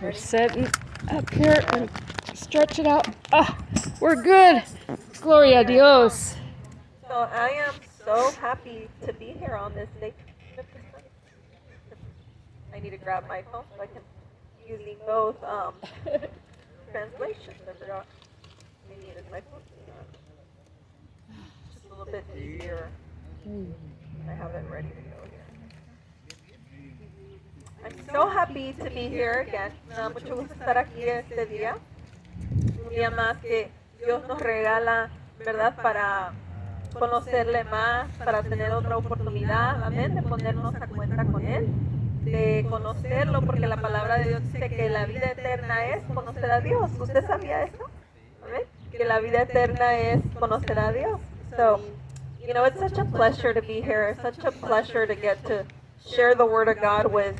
We're sitting up here and stretch it out. Ah, we're good. Gloria a Dios. So I am so happy to be here on this day. I need to grab my phone so I can using both translations. I forgot I needed my phone. Just a little bit easier. I have it ready to go here. I'm so happy to be here again. Me da mucho gusto estar aquí este día. Un día más que Dios nos regala, ¿verdad? Para conocerle más, para tener otra oportunidad, amén, de ponernos a cuenta con Él, de conocerlo, porque la palabra de Dios dice que la vida eterna es conocer a Dios. ¿Usted sabía eso? Amén. Que la vida eterna es conocer a Dios. So, you know, it's such a pleasure to be here. It's such a pleasure to get to share the Word of God with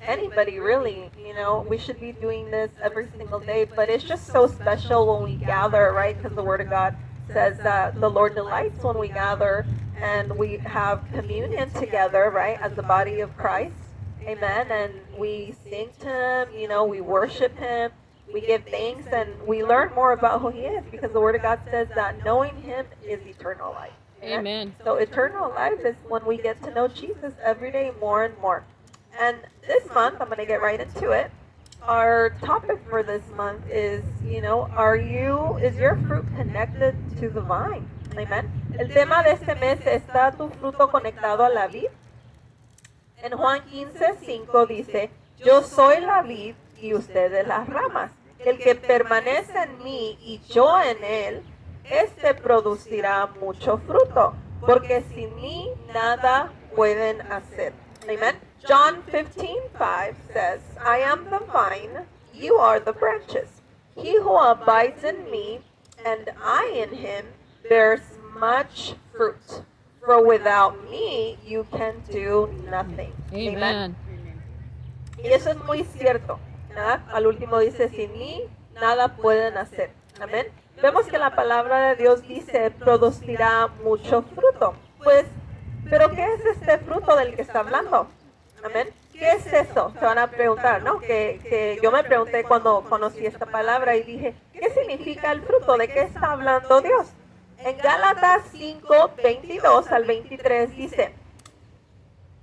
anybody, really. You know, we should be doing this every single day, but it's just so special when we gather, right? Because the Word of God says that the Lord delights when we gather and we have communion together, right, as the body of Christ. Amen. And we sing to Him, you know, we worship Him, we give thanks, and we learn more about who He is, because the Word of God says that knowing Him is eternal life. Amen. So eternal life is when we get to know Jesus every day more and more. And this month, I'm going to get right into it. Our topic for this month is, you know, is your fruit connected to the vine? Amen. El tema de este mes, ¿está tu fruto conectado a la vid? En Juan 15:5 dice, yo soy la vid y ustedes las ramas. El que permanece en mí y yo en él, este producirá mucho fruto, porque sin mí nada pueden hacer. Amen. John 15:5 says, I am the vine, you are the branches. He who abides in me and I in him bears much fruit. For without me you can do nothing. Amen. Y eso es muy cierto, ¿verdad? Al último dice, sin mí nada pueden hacer. Amén. Vemos que la palabra de Dios dice, producirá mucho fruto. Pues, ¿pero qué es este fruto del que está hablando? Amén. ¿Qué es eso? Se van a preguntar, ¿no? Que yo me pregunté cuando conocí esta palabra y dije, ¿qué significa el fruto? ¿De qué está hablando Dios? En Gálatas 5:22 al 23 dice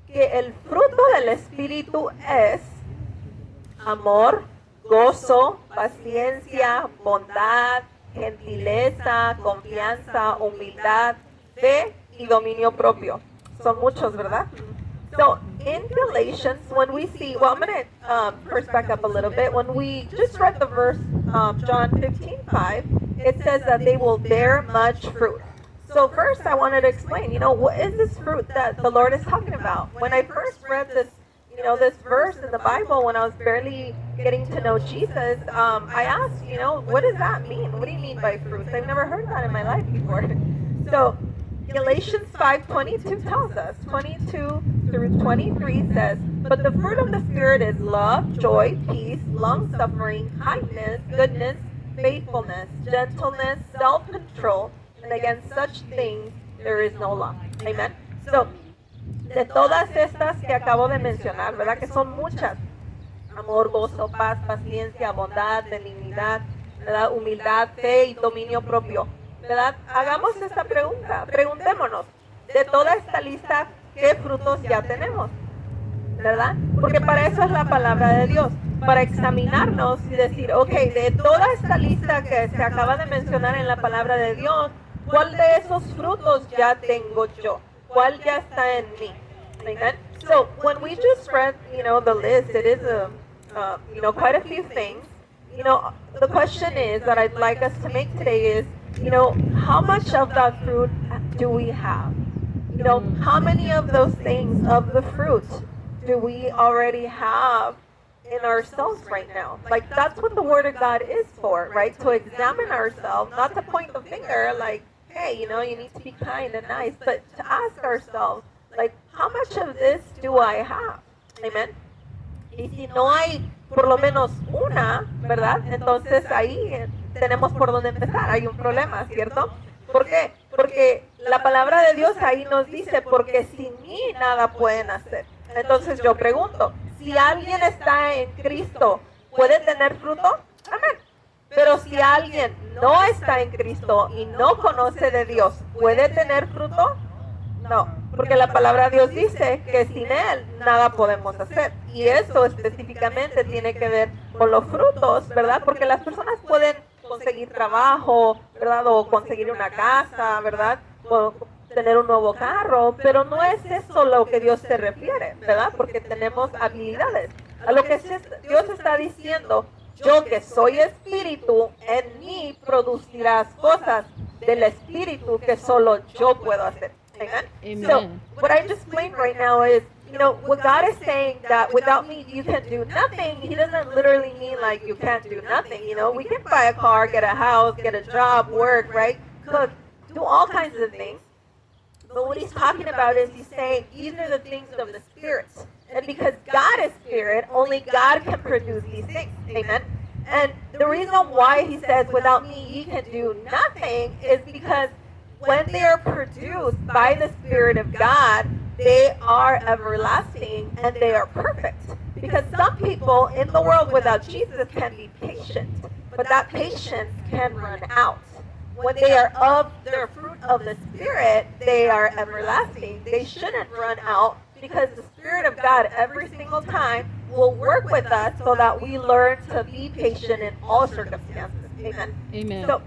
que el fruto del Espíritu es amor, gozo, paciencia, bondad, gentileza, confianza, humildad, fe y dominio propio. Son muchos, ¿verdad? So in Galatians, when we see, well, I'm going to first back up a little bit. When we just read the verse, John 15:5, it says that they will bear much fruit. So first I wanted to explain, you know, what is this fruit that the Lord is talking about? When I first read this, you know, this verse in the Bible, when I was barely getting to know Jesus, I asked, you know, what does that mean? What do you mean by fruits? I've never heard that in my life before. So Galatians 5:22 tells us, 22 through 23 says, but the fruit of the Spirit is love, joy, peace, long-suffering, kindness, goodness, faithfulness, gentleness, self-control, and against such things there is no law. Amen. So, de todas estas que acabo de mencionar, ¿verdad? Que son muchas. Amor, gozo, paz, paciencia, bondad, benignidad, ¿verdad? Humildad, fe y dominio propio. ¿Verdad? Hagamos esta pregunta, preguntémonos, de toda esta lista, ¿qué frutos ya tenemos? ¿Verdad? Porque para eso es la palabra de Dios, para examinarnos y decir, ok, de toda esta lista que se acaba de mencionar en la palabra de Dios, ¿cuál de esos frutos ya tengo yo? ¿Cuál ya está en mí? Amen? So, when we just read, you know, the list, it is, you know, quite a few things. You know, the question is that I'd like us to make today is, you know, how much of that fruit do we have? You know, how many of those things, of the fruit, do we already have in ourselves right now? Like, that's what the Word of God is for, right? To examine ourselves, not to point the finger like, hey, you know, you need to be kind and nice, but to ask ourselves, like, how much of this do I have? Amen. Y si no hay por lo menos una, ¿verdad? Entonces ahí tenemos por dónde empezar. Hay un problema, ¿cierto? ¿Por qué? Porque la palabra de Dios ahí nos dice, porque sin mí nada pueden hacer. Entonces yo pregunto, si alguien está en Cristo, ¿Puede tener fruto? Amén. Pero si alguien no está en Cristo y no conoce de Dios, ¿puede tener fruto? No, porque la palabra de Dios dice que sin Él nada podemos hacer. Y eso específicamente tiene que ver con los frutos, ¿verdad? Porque las personas pueden conseguir trabajo, ¿verdad? O conseguir una casa, ¿verdad? O tener un nuevo carro, pero no es eso lo que Dios se refiere, ¿verdad? Porque tenemos habilidades. A lo que Dios está diciendo, yo que soy espíritu, en mí producirás cosas del espíritu que solo yo puedo hacer. Amen? Amen. So, what I just explained right now is, what God is saying that without me you can do nothing, He doesn't literally mean like you can't do nothing. We can buy a car, get a house, get a job, work, right? Cook, do all kinds of things. But what He's talking about is He's saying these are the things of the Spirit. And because God is Spirit, only God can produce these things. Amen? And the reason why He says without me ye can do nothing is because when they are produced by the Spirit of God, they are everlasting and they are perfect. Because some people in the world without Jesus can be patient, but that patience can run out. When they are of their fruit of the Spirit, they are everlasting. They shouldn't run out because the Spirit of God every single time will work with us so that we learn to be patient in all circumstances. Amen. Amen. So,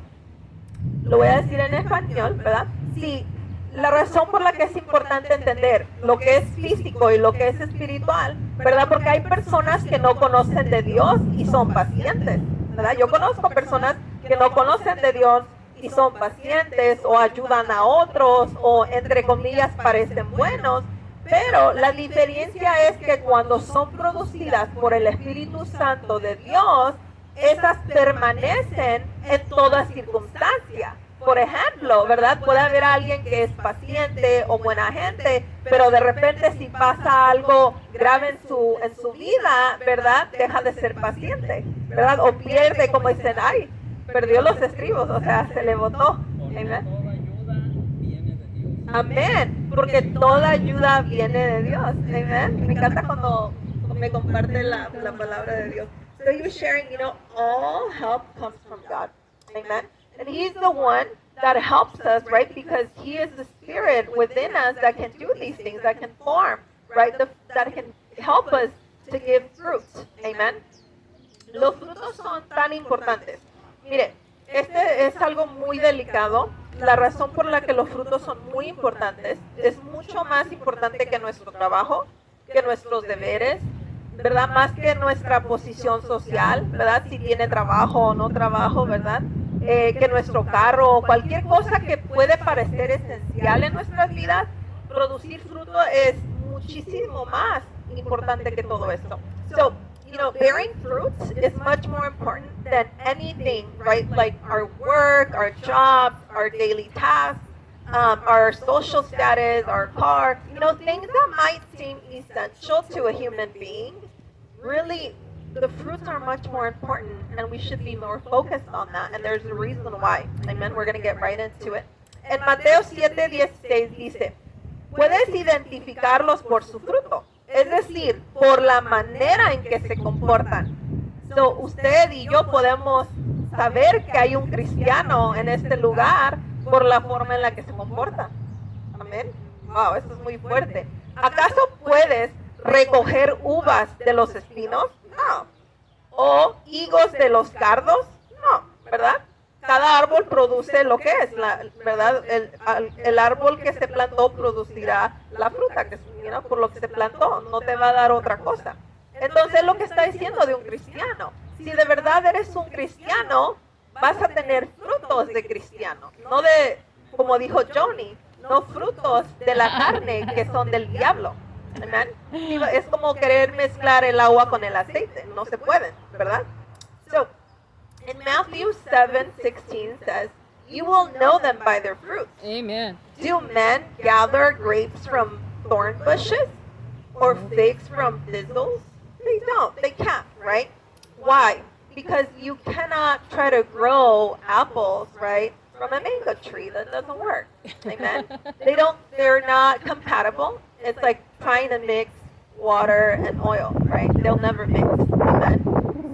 lo voy a decir en español, ¿verdad? Sí, la razón por la que es importante entender lo que es físico y lo que es espiritual, ¿verdad? Porque hay personas que no conocen de Dios y son pacientes, ¿verdad? Yo conozco personas que no conocen de Dios y son pacientes o ayudan a otros o entre comillas parecen buenos, pero la diferencia es que cuando son producidas por el Espíritu Santo de Dios, esas permanecen en toda circunstancia. Por ejemplo, ¿verdad? Puede haber alguien que es paciente o buena gente, pero de repente si pasa algo grave en su vida, ¿verdad? Deja de ser paciente, ¿verdad? O pierde, como dicen, ay, perdió los estribos, o sea, se le botó. Amén, porque toda ayuda viene de Dios. Amén. Me encanta cuando me comparte la palabra de Dios. So you're sharing, all help comes from God. Amen. And He's the one that helps us, right? Because He is the Spirit within us that can do these things, that can form, right? That can help us to give fruit. Amen. Los frutos son tan importantes. Mire, este es algo muy delicado. La razón por la que los frutos son muy importantes es mucho más importante que nuestro trabajo, que nuestros deberes, ¿verdad? Más que nuestra posición social, ¿verdad? Si tiene trabajo o no trabajo, ¿verdad? Que nuestro carro o cualquier cosa que puede parecer esencial en nuestras vidas, producir fruto es muchísimo más importante que todo esto. So, bearing fruits is much more important than anything, right? Like our work, our jobs, our daily tasks, our social status, our car, things that might seem essential to a human being. Really, the fruits are much more important, and we should be more focused on that. And there's a reason why. Amen. We're going to get right into it. En Mateo 7:16 dice, puedes identificarlos por su fruto. Es decir, por la manera en que se comportan. So, usted y yo podemos saber que hay un cristiano en este lugar por la forma en la que se comporta. Amén. Wow, esto es muy fuerte. ¿Acaso puedes recoger uvas de los espinos? No. ¿O higos de los cardos? No, ¿verdad? Cada árbol produce lo que es, ¿verdad? El árbol que se plantó producirá la fruta, que por lo que se plantó, no te va a dar otra cosa. Entonces, lo que está diciendo de un cristiano, si de verdad eres un cristiano, vas a tener frutos de cristiano, no de, como dijo Johnny, no frutos de la carne que son del diablo. Amén. Es como querer mezclar el agua con el aceite, no se puede, ¿verdad? So, in Matthew 7:16 says, you will know them by their fruits. Amen. Do men gather grapes from thorn bushes or figs from thistles? They don't. They can't, right? Why? Because you cannot try to grow apples, right, from a mango tree. That doesn't work. Amen. They're not compatible. It's like trying to mix water and oil, right? They'll never mix. Amen.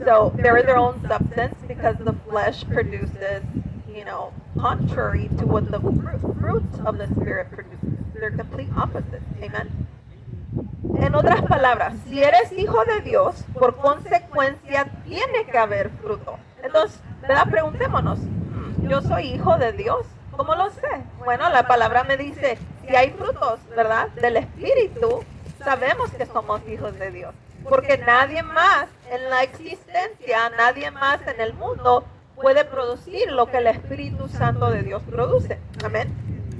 So they're their own substance because the flesh produces, you know, contrary to what the fruit of the Spirit produces. They're complete opposites. Amen. En otras palabras, si eres hijo de Dios, por consecuencia tiene que haber fruto. Entonces, ¿verdad? Preguntémonos, ¿yo soy hijo de Dios? ¿Cómo lo sé? Bueno, la palabra me dice, si hay frutos, ¿verdad? Del Espíritu, sabemos que somos hijos de Dios. Porque nadie más en la existencia, nadie más en el mundo puede producir lo que el Espíritu Santo de Dios produce. Amén.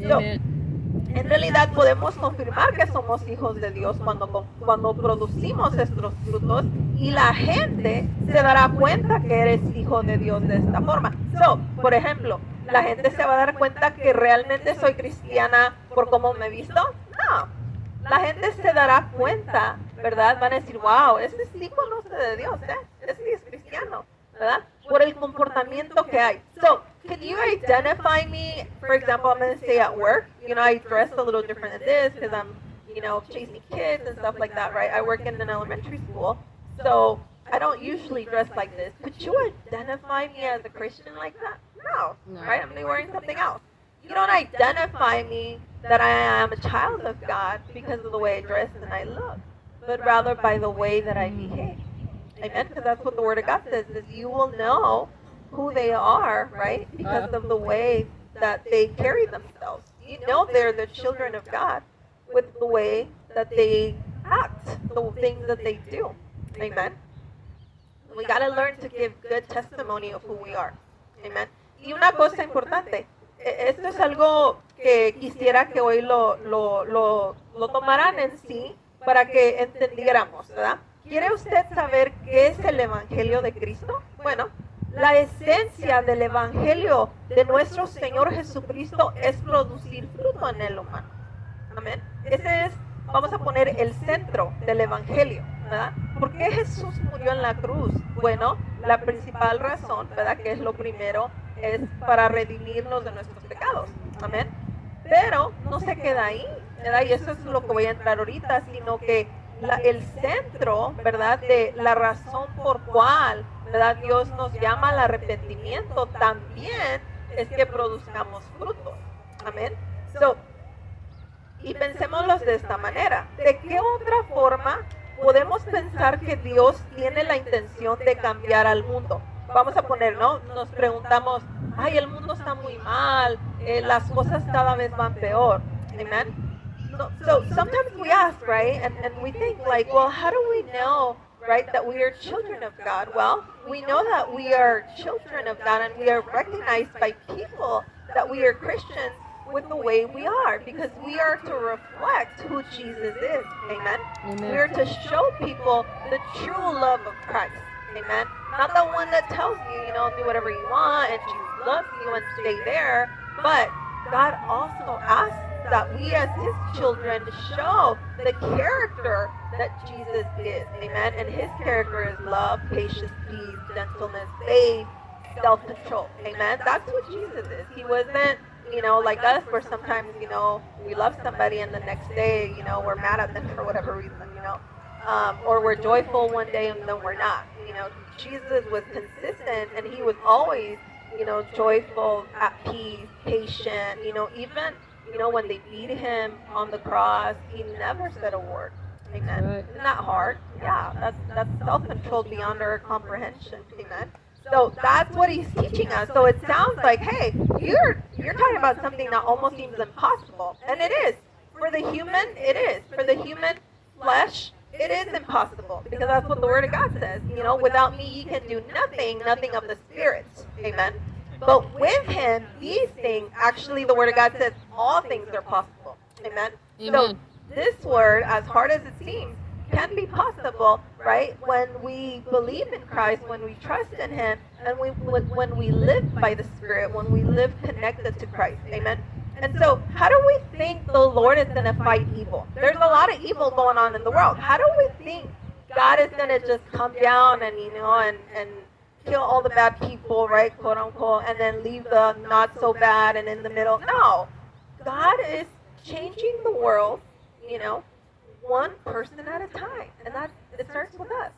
So, en realidad podemos confirmar que somos hijos de Dios cuando producimos estos frutos y la gente se dará cuenta que eres hijo de Dios de esta forma. So, por ejemplo, la gente se va a dar cuenta que realmente soy cristiana por cómo me he visto. No, la gente se dará cuenta, ¿verdad? Van a decir, wow, ese sí conoce de Dios, ese sí es cristiano, ¿verdad? Por el comportamiento que hay. So, can you identify me? For example, I'm going to say at work, you know, I dress a little different than this because I'm, you know, chasing kids and stuff like that, right? I work in an elementary school, so I don't usually dress like this. Could you identify me as a Christian like that? No, right? I'm wearing something else. You don't identify me that I am a child of God because of the way I dress and I look, but rather by the way that I behave. Amen? Because that's what the Word of God says, is you will know who they are, right? Because of the way that they carry themselves. You know they're the children of God with the way that they act, the things that they do. Amen? We got to learn to give good testimony of who we are. Amen? Y una cosa importante, esto es algo que quisiera que hoy lo tomaran en sí para que entendiéramos, ¿verdad? ¿Quiere usted saber qué es el Evangelio de Cristo? Bueno, la esencia del Evangelio de nuestro Señor Jesucristo es producir fruto en el humano. Amén. Ese es, vamos a poner, el centro del Evangelio, ¿verdad? ¿Por qué Jesús murió en la cruz? Bueno, la principal razón, ¿verdad? Que es lo primero, es para redimirnos de nuestros pecados. Amén. Pero no se queda ahí, ¿verdad? Y eso es lo que voy a entrar ahorita, sino que el centro, ¿verdad? De la razón por cual, ¿verdad? Dios nos llama al arrepentimiento también es que produzcamos frutos. Amén. So, y pensémoslos de esta manera. ¿De qué otra forma podemos pensar que Dios tiene la intención de cambiar al mundo? Vamos a poner, ¿no? Nos preguntamos, ay, el mundo está muy mal, las cosas cada vez van peor. Amén. So sometimes we ask, right, and we think like, well, how do we know, right, that we are children of God? Well, we know that we are children of God and we are recognized by people that we are Christians with the way we are, because we are to reflect who Jesus is. Amen. We are to show people the true love of Christ. Amen. Not the one that tells you, you know, do whatever you want and Jesus loves you and stay there, but God also asks that we as his children show the character that Jesus is. Amen. And his character is love, patience, peace, gentleness, faith, self-control. Amen. That's what Jesus is. He wasn't, you know, like us, where sometimes, you know, we love somebody and the next day, you know, we're mad at them for whatever reason, you know, or we're joyful one day and then we're not. You know, Jesus was consistent and he was always, you know, joyful, at peace, patient, you know, even, you know, when they beat him on the cross, he never said a word. Amen. Right. Isn't that hard? Yeah, that's self-control beyond our comprehension. Amen. So that's what he's teaching us. So it sounds like, hey, you're talking about something that almost seems impossible. And it is. For the human, it is. For the human flesh, it is impossible. Because that's what the Word of God says. You know, without me, ye can do nothing, nothing of the Spirit. Amen. But with him, these things, actually the Word of God says all things are possible. Amen. So this word, as hard as it seems, can be possible, right? When we believe in Christ, when we trust in him, and when we live by the Spirit, when we live connected to Christ. Amen. And so how do we think the Lord is going to fight evil? There's a lot of evil going on in the world. How do we think God is going to just come down and, you know, and kill all the bad people, right, quote unquote, and then leave the not so bad and in the middle? No. God is changing the world, you know, one person at a time. And that it starts with us.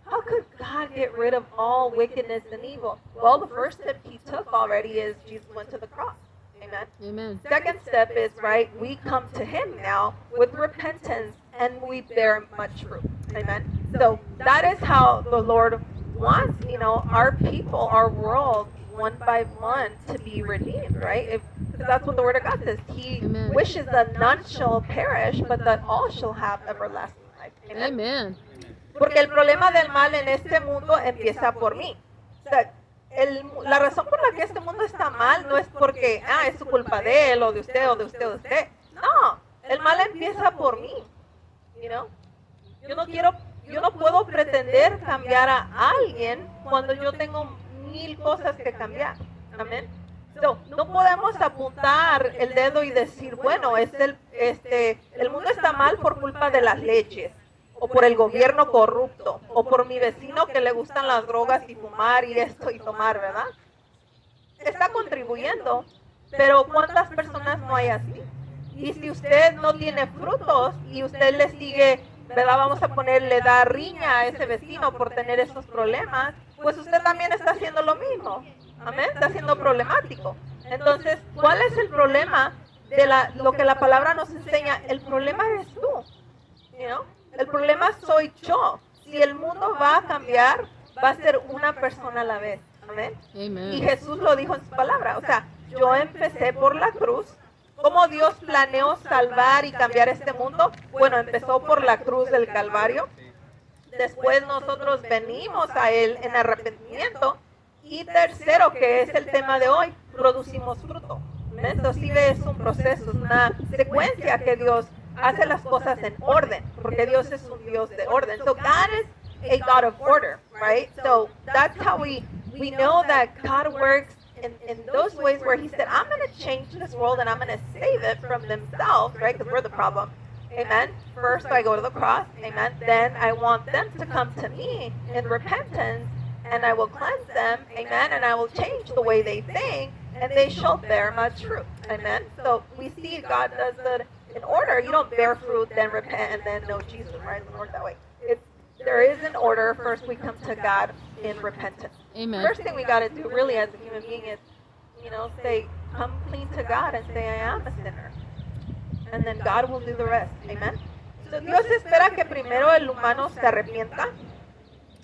how could God get rid of all wickedness and evil? Well, the first step he took already is Jesus went to the cross. Amen. Amen. Second step is, right, we come to him now with repentance and we bear much fruit. Amen. So that is how the Lord wants, our people, our world, one by one to be redeemed, right? Because that's what the Word of God says. He Amen. wishes that none shall perish, but that all shall have everlasting life. Amen. Amen. Porque el problema del mal en este mundo empieza por mí. O sea, la razón por la que este mundo está mal no es porque, es su culpa de él, o de usted, o de usted, o de usted. No, el mal empieza por mí. Yo no puedo pretender cambiar a alguien cuando yo tengo 1000 cosas que cambiar. Amén. No podemos apuntar el dedo y decir, bueno, el mundo está mal por culpa de las leyes, o por el gobierno corrupto, o por mi vecino que le gustan las drogas y fumar y esto y tomar, ¿verdad? Está contribuyendo, pero ¿cuántas personas no hay así? Y si usted no tiene frutos y usted le sigue, ¿verdad? Vamos a ponerle, da riña a ese vecino por tener esos problemas, pues usted también está haciendo lo mismo. Amén, está siendo problemático. Entonces, ¿cuál es el problema de lo que la palabra nos enseña? El problema eres tú. El problema soy yo. Si el mundo va a cambiar, va a ser una persona a la vez. Amén. Amen. Y Jesús lo dijo en su palabra. O sea, yo empecé por la cruz. ¿Cómo Dios planeó salvar y cambiar este mundo? Bueno, empezó por la cruz del Calvario. Después nosotros venimos a Él en arrepentimiento. Y tercero, que es el tema de hoy, producimos fruto. Entonces, sí, es un proceso, es una secuencia que Dios hace las cosas en orden, porque Dios es un Dios de orden. So God is a God of order, right? So that's how we know that God works in those ways where He said, I'm going to change this world and I'm going to save it from themselves, right? Because we're the problem. Amen. First, I go to the cross. Amen. Then I want them to come to me in repentance. And I will cleanse them, amen, and I will change the way they think, and they shall bear much fruit, amen. So we see God does it in order. You don't bear fruit, then repent, and then know Jesus, right? It doesn't work that way. There is an order. First, we come to God in repentance. Amen. First thing we got to do, really, as a human being, is, say, come clean to God and say, I am a sinner, and then God will do the rest, amen. So Dios espera que primero el humano se arrepienta.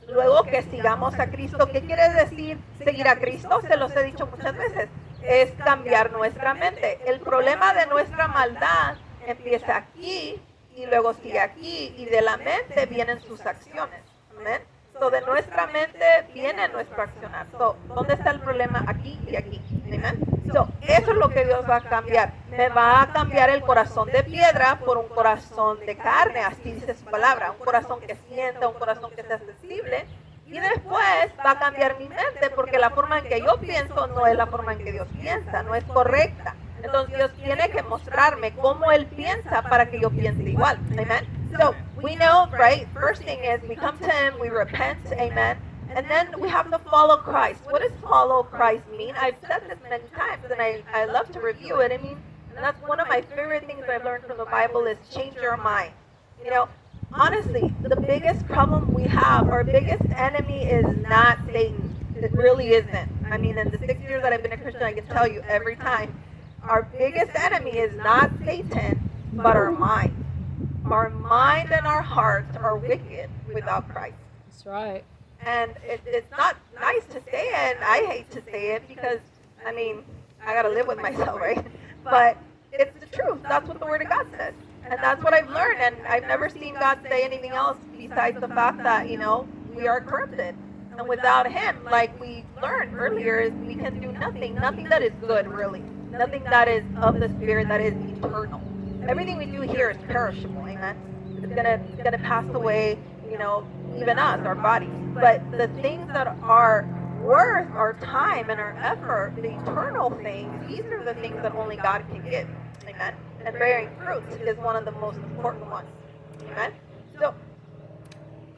Luego que sigamos a Cristo. ¿Qué quiere decir seguir a Cristo? Se los he dicho muchas veces. Es cambiar nuestra mente. El problema de nuestra maldad empieza aquí y luego sigue aquí. Y de la mente vienen sus acciones. Amén. So, de nuestra mente viene nuestro accionar. So, ¿dónde está el problema? Aquí y aquí. Amén. So, eso es lo que Dios va a cambiar. Me va a cambiar el corazón de piedra por un corazón de carne. Así dice su palabra. Un corazón que sienta, un corazón que sea sensible. Y después va a cambiar mi mente porque la forma en que yo pienso no es la forma en que Dios piensa. No es correcta. Entonces Dios tiene que mostrarme cómo Él piensa para que yo piense igual. Amen. So, we know, right, first thing is we come to Him, we repent, amen, and then we have to follow Christ. What does follow Christ mean? I've said this many times, and I love to review it. I mean, and that's one of my favorite things I've learned from the Bible is change your mind. Honestly, the biggest problem we have, our biggest enemy is not Satan. It really isn't. I mean, in the 6 years that I've been a Christian, I can tell you every time, our biggest enemy is not Satan, but our mind. Our mind and our hearts are wicked without Christ. That's right. And it's not nice to say it, and I hate to say it because, I mean, I got to live with myself, right? But it's the truth. That's what the Word of God says. And that's what I've learned, and I've never seen God say anything else besides the fact that, we are corrupted. And without Him, like we learned earlier, is we can do nothing that is good, really. Nothing that is of the Spirit, that is eternal. Everything we do here is perishable, amen? It's gonna pass away, even us, our bodies. But the things that are worth our time and our effort, the eternal things, these are the things that only God can give, amen? And bearing fruit is one of the most important ones, amen? So,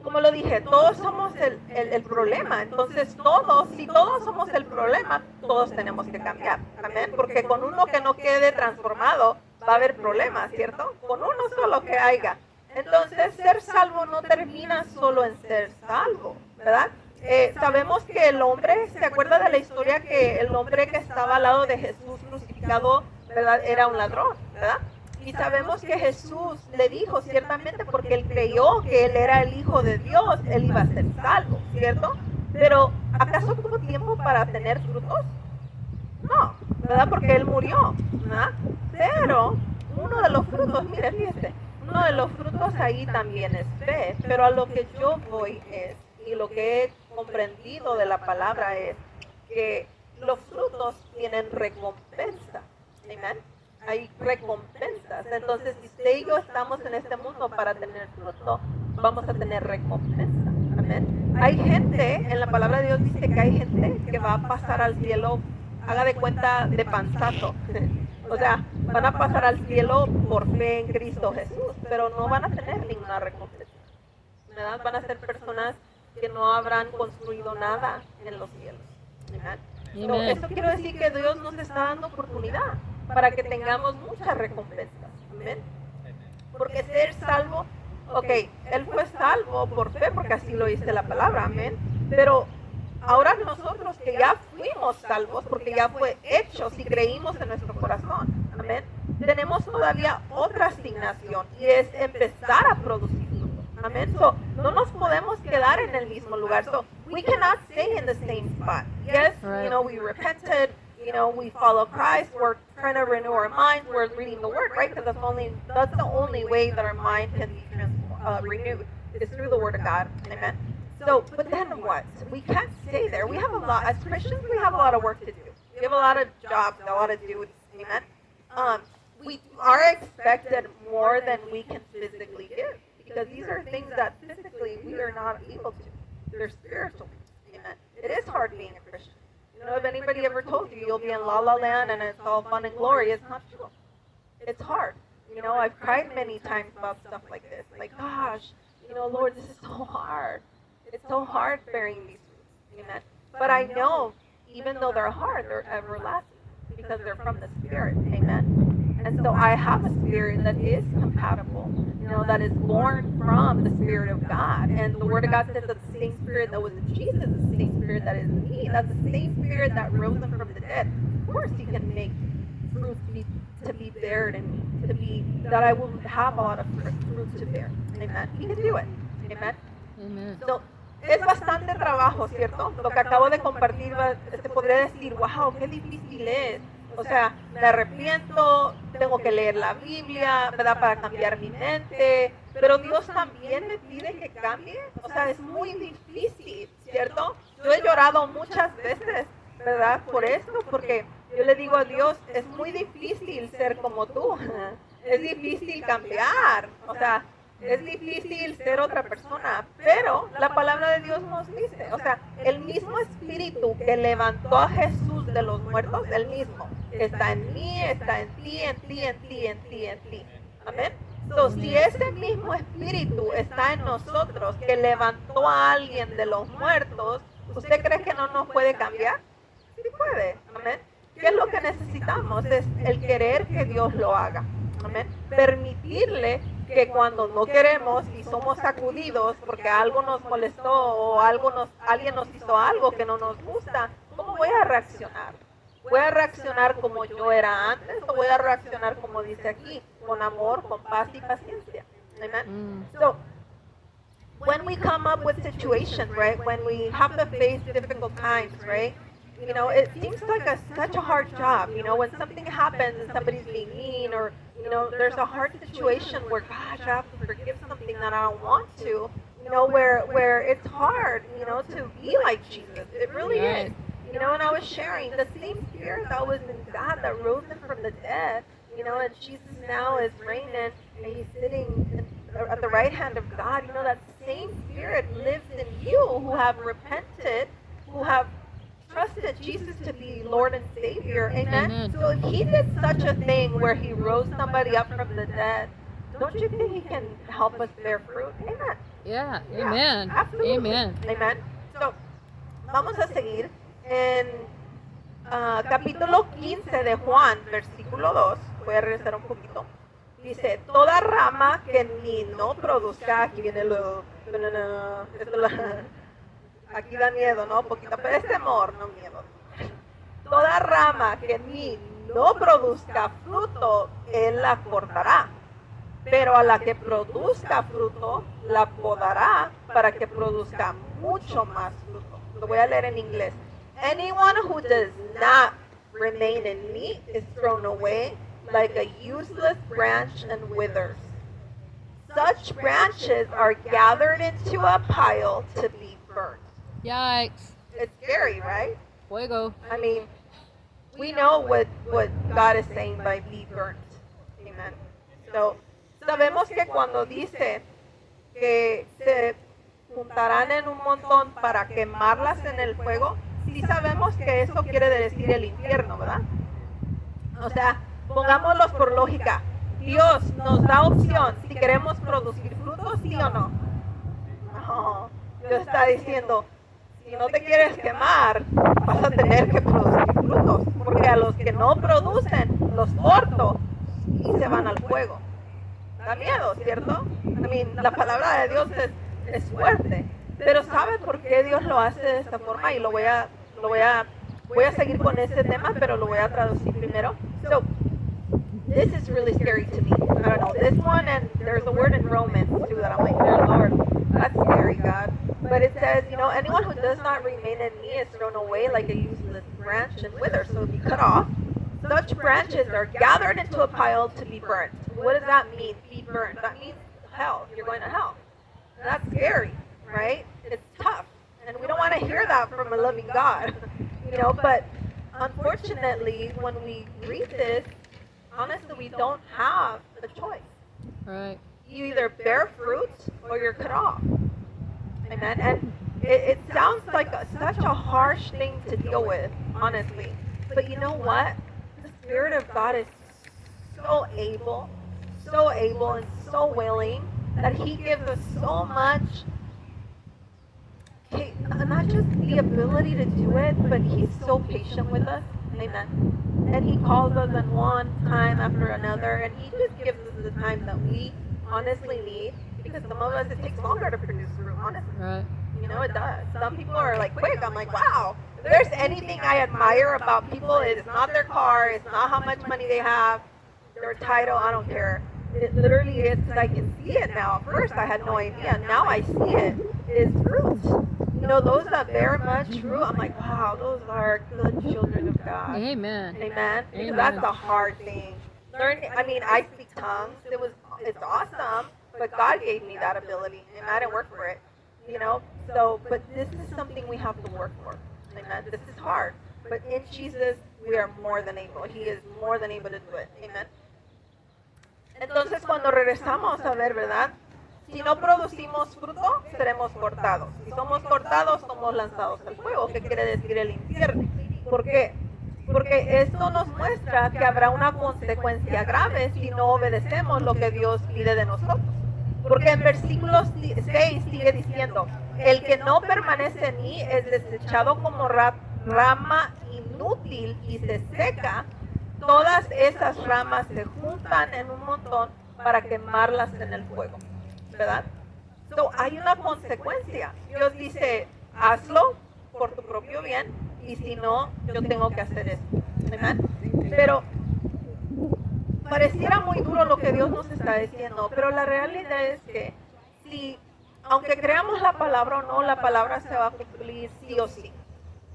como lo dije, todos somos el problema. Entonces, si todos somos el problema, todos tenemos que cambiar, amén? Porque con uno que no quede transformado, va a haber problemas, ¿cierto? Con uno solo que haya. Entonces, ser salvo no termina solo en ser salvo, ¿verdad? Sabemos que el hombre, ¿se acuerda de la historia que el hombre que estaba al lado de Jesús crucificado, ¿verdad? Era un ladrón, ¿verdad? Y sabemos que Jesús le dijo, ciertamente, porque él creyó que él era el Hijo de Dios, él iba a ser salvo, ¿cierto? Pero, ¿acaso tuvo tiempo para tener frutos? No, ¿verdad? Porque él murió, ¿verdad? Pero uno de los frutos, mire, fíjese, uno de los frutos ahí también es fe, pero a lo que yo voy es, y lo que he comprendido de la palabra es, que los frutos tienen recompensa, ¿amén? Hay recompensas, entonces si usted y yo estamos en este mundo para tener fruto, vamos a tener recompensa, ¿amén? Hay gente, en la palabra de Dios dice que hay gente que va a pasar al cielo, haga de cuenta, de panzazo. O sea, van a pasar al cielo por fe en Cristo Jesús, pero no van a tener ninguna recompensa, ¿verdad? Van a ser personas que no habrán construido nada en los cielos, ¿verdad? No, esto quiere decir que Dios nos está dando oportunidad para que tengamos muchas recompensas, ¿amén? Porque ser salvo, ok, Él fue salvo por fe, porque así lo dice la palabra, amén, pero ahora nosotros que ya fuimos salvos, porque ya fue hecho, si creímos en nuestro corazón, amén, tenemos todavía otra asignación y es empezar a producir fruto, amén. So, no nos podemos quedar en el mismo lugar. So, we cannot stay in the same spot. Yes, you know, we repented, you know, we follow Christ, we're trying to renew our minds, we're reading the Word, right? Because that's the only way that our mind can be renewed, is through the Word of God, amen. So, but then what? We can't stay there. We have a lot, as Christians, we have a lot of work to do. We have a lot of jobs, a lot of duties, amen. We are expected more than we can physically give, because these are things that physically we are not able to. They're spiritual, amen. It is hard being a Christian. You know, if anybody ever told you you'll be in La La Land and it's all fun and glory, it's not true. It's hard. You know, I've cried many times about stuff like this. Like, gosh, you know, Lord, this is so hard. It's so hard bearing these fruits, amen. But I know, even though they're hard, they're everlasting because they're from the Spirit, amen. And so I have a spirit that is compatible, you know, that is born from the Spirit of God. And the Word of God says that the same Spirit that was in Jesus is the same Spirit that is in me. That's the same Spirit that rose him from the dead. Of course, He can make fruits to be bared and to be, that I will have a lot of fruits to bear. Amen. He can do it. Amen. Amen. So, es bastante trabajo, ¿cierto? Lo que acabo de compartir, te podría decir, wow, qué difícil es. O sea, me arrepiento, tengo que leer la Biblia, ¿verdad? Para cambiar mi mente. Pero Dios también me pide que cambie. O sea, es muy difícil, ¿cierto? Yo he llorado muchas veces, ¿verdad? Por esto, porque yo le digo a Dios, es muy difícil ser como tú. Es difícil cambiar. O sea, es difícil ser otra persona, pero la palabra de Dios nos dice, o sea, el mismo espíritu que levantó a Jesús de los muertos, el mismo, está en mí, está en ti, en ti, en ti, en ti, en ti. Amén. Entonces, si ese mismo espíritu está en nosotros, que levantó a alguien de los muertos, ¿usted cree que no nos puede cambiar? Sí puede. Amén. ¿Qué es lo que necesitamos? Es el querer que Dios lo haga. Amén. Permitirle que cuando no queremos y somos sacudidos porque algo nos molestó o alguien nos hizo algo que no nos gusta, ¿cómo voy a reaccionar? ¿Voy a reaccionar como yo era antes o voy a reaccionar como dice aquí, con amor, con paz y paciencia? Amen. So, when we come up with situations, right, when we have to face difficult times, right, you know, it seems like such a hard job, you know, when something happens and somebody's being mean or, you know, there's a hard situation where, gosh, I have to forgive something that I don't want to, you know, where it's hard, you know, to be like Jesus. It really is. You know, and I was sharing the same spirit that was in God that rose him from the dead, you know, and Jesus now is reigning and he's sitting at the right hand of God. You know, that same spirit lives in you who have repented, who have trusted Jesus to be Lord and Savior. Amen. Amen. So if he did such a thing where he rose somebody up from the dead, don't you think he can help us bear fruit? Amen. Yeah. Amen. Absolutely. Amen. Amen. So, vamos a seguir en capítulo 15 de Juan, versículo 2. Voy a regresar un poquito. Dice, toda rama que ni no produzca, aquí viene aquí da miedo, ¿no? Un poquito, pero es temor, no miedo. Toda rama que ni no produzca fruto, él la cortará. Pero a la que produzca fruto, la podará para que produzca mucho más fruto. Lo voy a leer en inglés. Anyone who does not remain in me is thrown away like a useless branch and withers. Such branches are gathered into a pile to be burnt. Yikes. It's scary, right? Fuego. I mean, we know what God is saying by be burnt. Amen. So, sabemos que cuando dice que se juntarán en un montón para quemarlas en el fuego, sí sabemos que eso quiere decir el infierno, ¿verdad? O sea, pongámoslos por lógica. Dios nos da opción si queremos producir frutos, sí o no. No, Dios está diciendo, si no te quieres quemar, vas a tener que producir frutos, porque a los que no producen, los corto y se van al fuego. Da miedo, ¿cierto? La palabra de Dios es fuerte, pero ¿sabe por qué Dios lo hace de esta forma? Y voy a seguir con ese tema, pero lo voy a traducir primero. So, this is really scary to me. I don't know, this one, and there's a word in Romans too that I'm like, dear Lord, that's scary, God. But it says, anyone who does not remain in me is thrown away like a useless branch and withers, so be cut off. Such branches are gathered into a pile to be burnt. What does that mean, be burnt? That means hell. You're going to hell. That's scary, right? It's tough. And we don't want to hear that from a loving God. But unfortunately, when we read this, honestly, we don't have a choice. Right. You either bear fruit or you're cut off. Amen. And it sounds like such a harsh thing to deal with, honestly. But you know what? The Spirit of God is so able and so willing that He gives us so much, not just the ability to do it, but He's so patient with us. Amen. And He calls us in one time after another, and He just gives us the time that we honestly need, because some of us, it takes longer to produce fruit, honestly. Right. It does. Some people are like quick. I'm like, wow. If there's anything I admire about people, it's not their car, it's not how much money they have, their title, I don't care. It literally is, I can see it now. At first I had no idea. Now I see it. It's fruit. Those that bear much fruit, I'm like, wow, those are good children of God. Amen. Amen. Because Amen. that's a hard thing. I speak tongues. It's awesome, but God gave me that ability, and I didn't work for it. So, but this is something we have to work for. Amen. This is hard, but in Jesus, we are more than able. He is more than able to do it. Amen. Entonces, cuando regresamos a ver, ¿verdad? Si no producimos fruto, seremos cortados. Si somos cortados, somos lanzados al fuego, que quiere decir el infierno. ¿Por qué? Porque esto nos muestra que habrá una consecuencia grave si no obedecemos lo que Dios pide de nosotros. Porque en versículo 6 sigue diciendo, el que no permanece en mí es desechado como rama inútil y se seca. Todas esas ramas se juntan en un montón para quemarlas en el fuego, ¿verdad? So, hay una consecuencia. Dios dice, hazlo por tu propio bien, y si no, yo tengo que hacer esto. ¿Verdad? Pero pareciera muy duro lo que Dios nos está diciendo, pero la realidad es que si, aunque creamos la palabra o no, la palabra se va a cumplir sí o sí.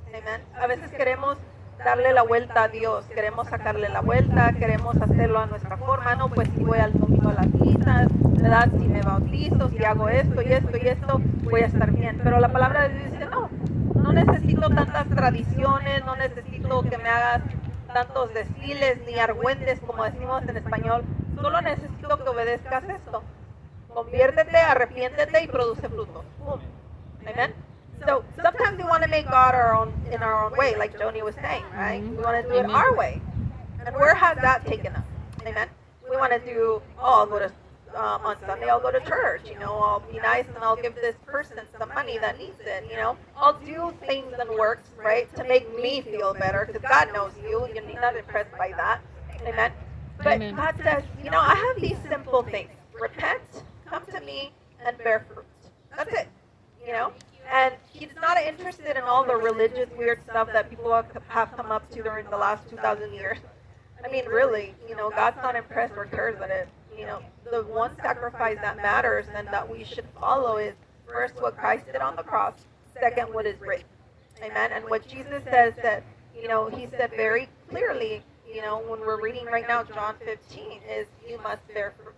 Amen. A veces queremos darle la vuelta a Dios, queremos sacarle la vuelta, queremos hacerlo a nuestra forma, no, pues si voy al domingo a las misas, ¿verdad? Si me bautizo, si hago esto y esto y esto, voy a estar bien. Pero la palabra de Dios dice, no necesito tantas tradiciones, no necesito que me hagas tantos desfiles ni argüentes, como decimos en español, solo necesito que obedezcas esto. Conviértete, arrepiéntete y produce frutos. Boom. Amen. So sometimes we want to make God in our own way, like Joni was saying, right? We want to do it our way. And where has that taken us? Amen. We want to do, I'll go to, on Sunday I'll go to church, I'll be nice and I'll give this person some money that needs it, I'll do things and works, right, to make me feel better, because God knows you, and you're not impressed by that. Amen. But Amen. God says, you know, I have these simple things. Repent, come to me, and bear fruit. That's it. You know? And he's not interested in all the religious weird stuff that people have come up to during the last 2,000 years. I mean, really, you know, God's not impressed or cares at it. You know, the one sacrifice that matters and that we should follow is first what Christ did on the cross, second what is written. Amen. And what Jesus says that, you know, he said very clearly, you know, when we're reading right now, John 15, is you must bear fruit.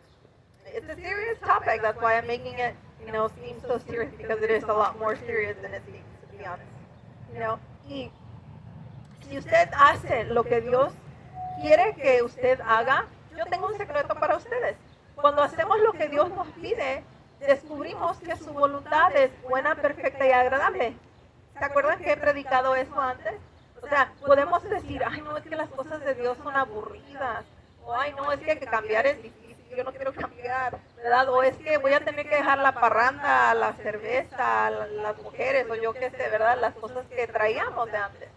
It's a serious topic. That's why I'm making it, you know, seem so serious, because it is a lot more serious than it seems, to be honest. You know, y si usted hace lo que Dios quiere que usted haga, yo tengo un secreto para ustedes. Cuando hacemos lo que Dios nos pide, descubrimos que su voluntad es buena, perfecta y agradable. ¿Se acuerdan que he predicado eso antes? O sea, podemos decir, ay, no, es que las cosas de Dios son aburridas. O, ay, no, es que cambiar es difícil, yo no quiero cambiar, ¿verdad? O es que voy a tener que dejar la parranda, la cerveza, las mujeres, o yo qué sé, ¿verdad? Las cosas que traíamos de antes.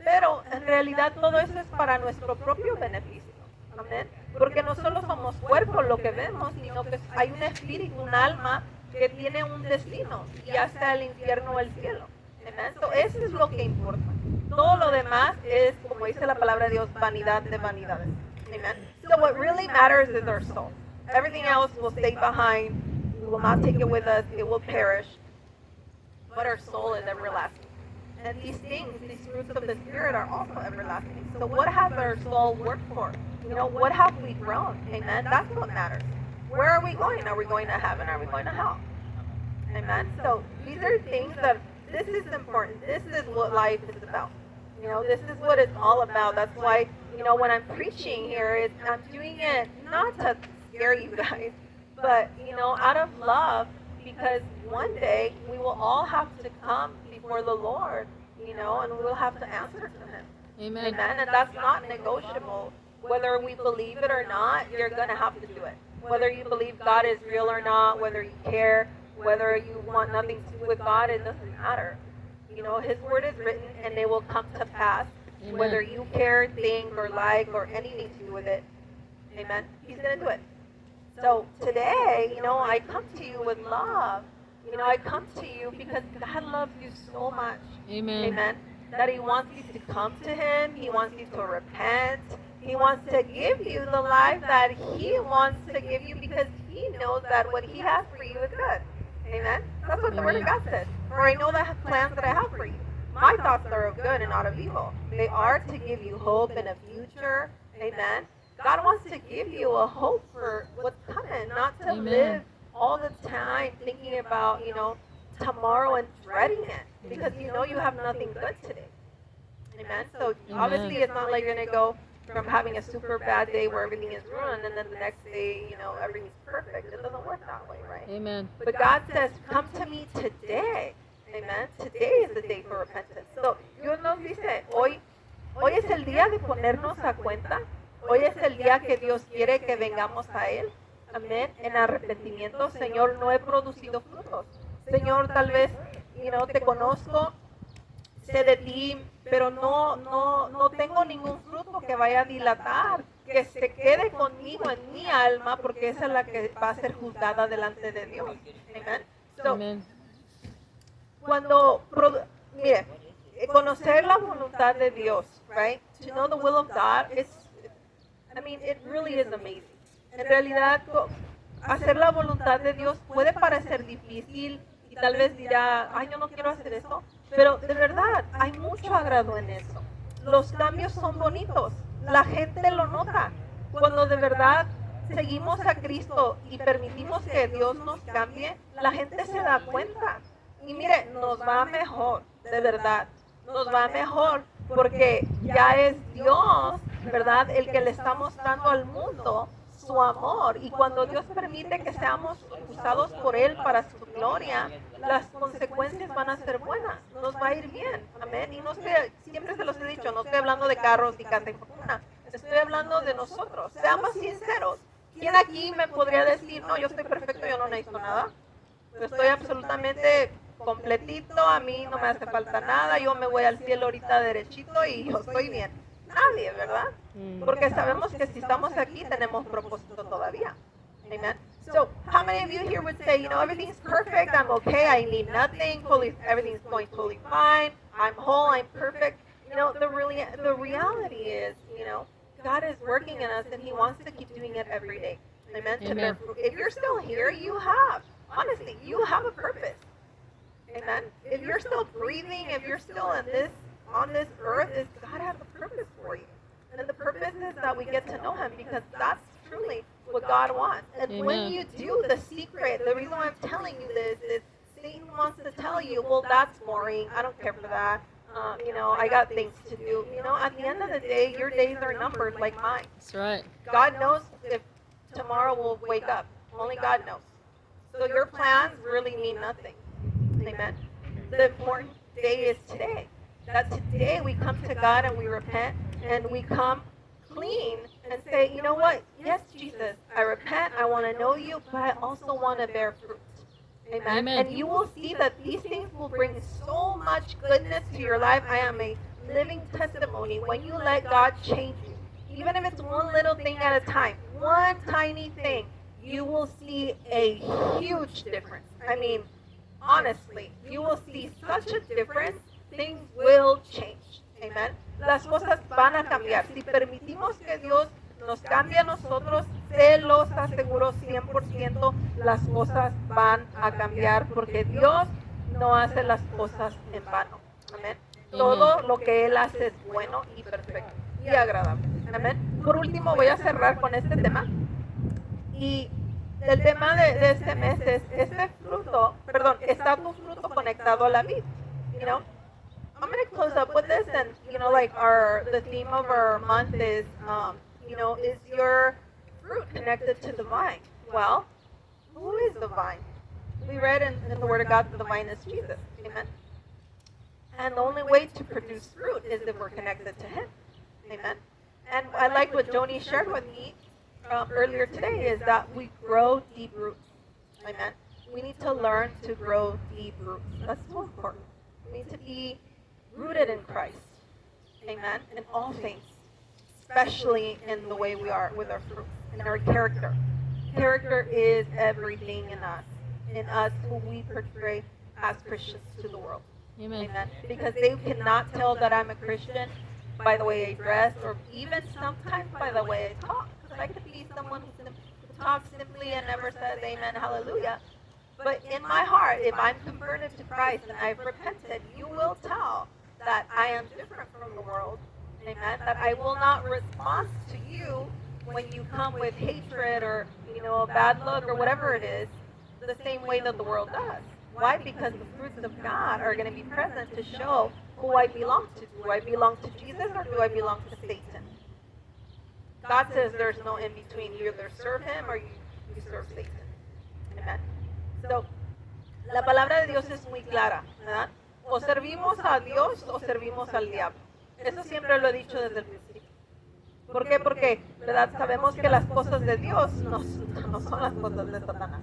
Pero en realidad todo eso es para nuestro propio beneficio. Amén. Porque no solo somos cuerpo lo que vemos, sino que hay un espíritu, un alma que tiene un destino, ya sea el infierno o el cielo. Amén. So, eso es lo que importa. Todo lo demás es, como dice la palabra de Dios, vanidad de vanidades. Amen. So what really matters is our soul. Everything else will stay behind. We will not take it with us. It will perish. But our soul is everlasting. And these things, these fruits of the Spirit, are also everlasting. So what has our soul worked for? You know, what have we grown? Amen. That's what matters. Where are we going? Are we going to heaven? Are we going to hell? Amen. So these are things that, this is important. This is what life is about. You know, this is what it's all about. That's why, you know, when I'm preaching here, I'm doing it not to scare you guys, but, you know, out of love, because one day we will all have to come before the Lord, you know, and we will have to answer to Him. Amen. Amen. And that's not negotiable. Whether we believe it or not, you're going to have to do it. Whether you believe God is real or not, whether you care, whether you want nothing to do with God, it doesn't matter. You know, His word is written and they will come to pass. Amen. Whether you care, think, or like, or anything to do with it. Amen. He's going to do it. So today, you know, I come to you with love. You know, I come to you because God loves you so much. Amen. Amen. That He wants you to come to Him. He wants you to repent. He wants to give you the life that He wants to give you, because He knows that what He has for you is good. Amen. That's what the Word of God says. For I know the plans that I have for you. My thoughts are of good and not of evil. They are to give you hope and a future. Amen. God wants to give you a hope for what's coming, not to Amen. live all the time thinking about, you know, tomorrow and dreading it, because you know you have nothing good today. Amen. So obviously it's not like you're going to go from having a super bad day where everything is ruined and then the next day, you know, everything's perfect. It doesn't work that way, right? Amen. But God says, come to me today. Amen. Today is the day for repentance. So, Dios nos dice, hoy es el día de ponernos a cuenta. Hoy es el día que Dios quiere que vengamos a Él. Amén. En arrepentimiento, Señor, no he producido frutos. Señor, tal vez, you know, te conozco, sé de ti, pero no tengo ningún fruto que vaya a dilatar, que se quede conmigo en mi alma, porque esa es la que va a ser juzgada delante de Dios. Amen. So, Amen. cuando, mire, conocer la voluntad de Dios, right? To know the will of God, it really is amazing. En realidad, hacer la voluntad de Dios puede parecer difícil y tal vez dirá, ay, yo no quiero hacer eso, pero de verdad, hay mucho agrado en eso. Los cambios son bonitos, la gente lo nota. Cuando de verdad seguimos a Cristo y permitimos que Dios nos cambie, la gente se da cuenta. Y mire, nos va mejor, de verdad, nos va mejor, porque ya es Dios, ¿verdad?, el que le está mostrando al mundo su amor. Y cuando Dios permite que seamos usados por Él para su gloria, las consecuencias van a ser buenas, nos va a ir bien. Amén. Y no estoy, siempre se los he dicho, no estoy hablando de carros y casa y fortuna, estoy hablando de nosotros. Seamos sinceros. ¿Quién aquí me podría decir, no, yo estoy perfecto, yo no necesito nada? Yo estoy absolutamente completito, a mí no me hace falta nada, yo me voy al cielo ahorita derechito y yo estoy bien. Nadie, ¿verdad? Mm. Porque sabemos que si estamos aquí tenemos propósito todavía. Amen. So, how many of you here would say, everything's perfect, I'm okay, I need nothing, everything's going totally fine, I'm whole, I'm perfect. The reality is, God is working in us and He wants to keep doing it every day. Amen. To bear Amen. fruit. If you're still here, honestly, you have a purpose. Amen. If you're still breathing, if you're still on this earth, God has a purpose for you. And the purpose is that we get to know Him, because that's truly what God wants. And when Amen. you do, the secret, the reason why I'm telling you this is Satan wants to tell you, well, that's boring. I don't care for that. I got things to do. At the end of the day, your days are numbered like mine. That's right. God knows if tomorrow we'll wake up. Only God knows. So your plans really mean nothing. Amen. The important day is today. That today we come to God and we repent and we come clean and say, you know what? Yes, Jesus, I repent. I want to know you, but I also want to bear fruit. Amen. Amen. And you will see that these things will bring so much goodness to your life. I am a living testimony. When you let God change you, even if it's one little thing at a time, one tiny thing, you will see a huge difference. I mean, honestly, you will see such a difference. Things will change. Amen. Las cosas van a cambiar. Si permitimos que Dios nos cambie a nosotros, se los aseguro 100%, las cosas van a cambiar, porque Dios no hace las cosas en vano. Amén. Todo lo que Él hace es bueno y perfecto y agradable. Amén. Por último, voy a cerrar con este tema. Y el tema de este mes es, está tu fruto conectado a la vid. I'm going to close up with this, and the theme of our month is, is your fruit connected to the vine? Well, who is the vine? We read in the Word of God that the vine is Jesus. Amen. And the only way to produce fruit is if we're connected to Him. Amen. And I like what Joni shared with me earlier today, is that we grow deep roots. Amen. We need to learn to grow deep roots. That's so important. We need to be rooted in Christ. Amen. In all things, especially in the way we are with our fruit, in our character. Character is everything in us who we portray as Christians to the world. Amen. Amen. Because they cannot tell that I'm a Christian by the way I dress, or even sometimes by the way I talk. Because I could be someone who talks simply and never says amen, hallelujah. But in my heart, if I'm converted to Christ and I've repented, you will tell that I am different from the world. Amen. That I will not respond to you when you come with hatred or, a bad look or whatever it is, the same way that the world does. Why? Because the fruits of God are going to be present to show who I belong to. Do I belong to Jesus or do I belong to Satan? God says there's no in between. You either serve Him or you serve Satan. Amen. So, la palabra de Dios es muy clara, ¿verdad? O servimos a Dios o servimos al diablo. Eso siempre lo he dicho desde el principio. ¿Por qué? Porque, ¿verdad? Sabemos que las cosas de Dios no son las cosas de Satanás.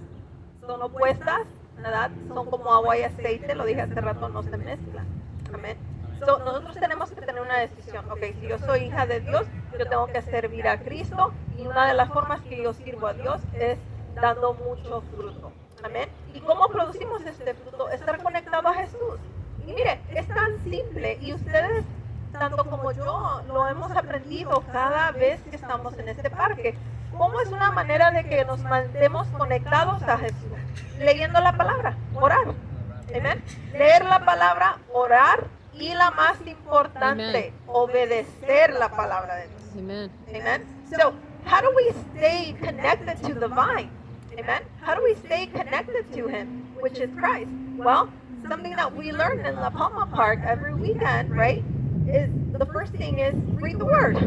Son opuestas, ¿verdad? Son como agua y aceite, lo dije hace rato, no se mezclan. Amén. So, nosotros tenemos que tener una decisión. Ok, si yo soy hija de Dios, yo tengo que servir a Cristo, y una de las formas que yo sirvo a Dios es dando mucho fruto. Amén. ¿Y cómo producimos este fruto? Estar conectado a Jesús. Y mire, es tan simple, y ustedes, tanto como yo, lo hemos aprendido cada vez que estamos en este parque. ¿Cómo es una manera de que nos mantemos conectados a Jesús? Leyendo la palabra, orar. Amén. Leer la palabra, orar, y la más importante, obedecer la palabra de Dios. Amen. Amen. So, how do we stay connected to the vine? Amen. How do we stay connected to Him, which is Christ? Well, something that we learn in La Palma Park every weekend, right, is the first thing is read the Word.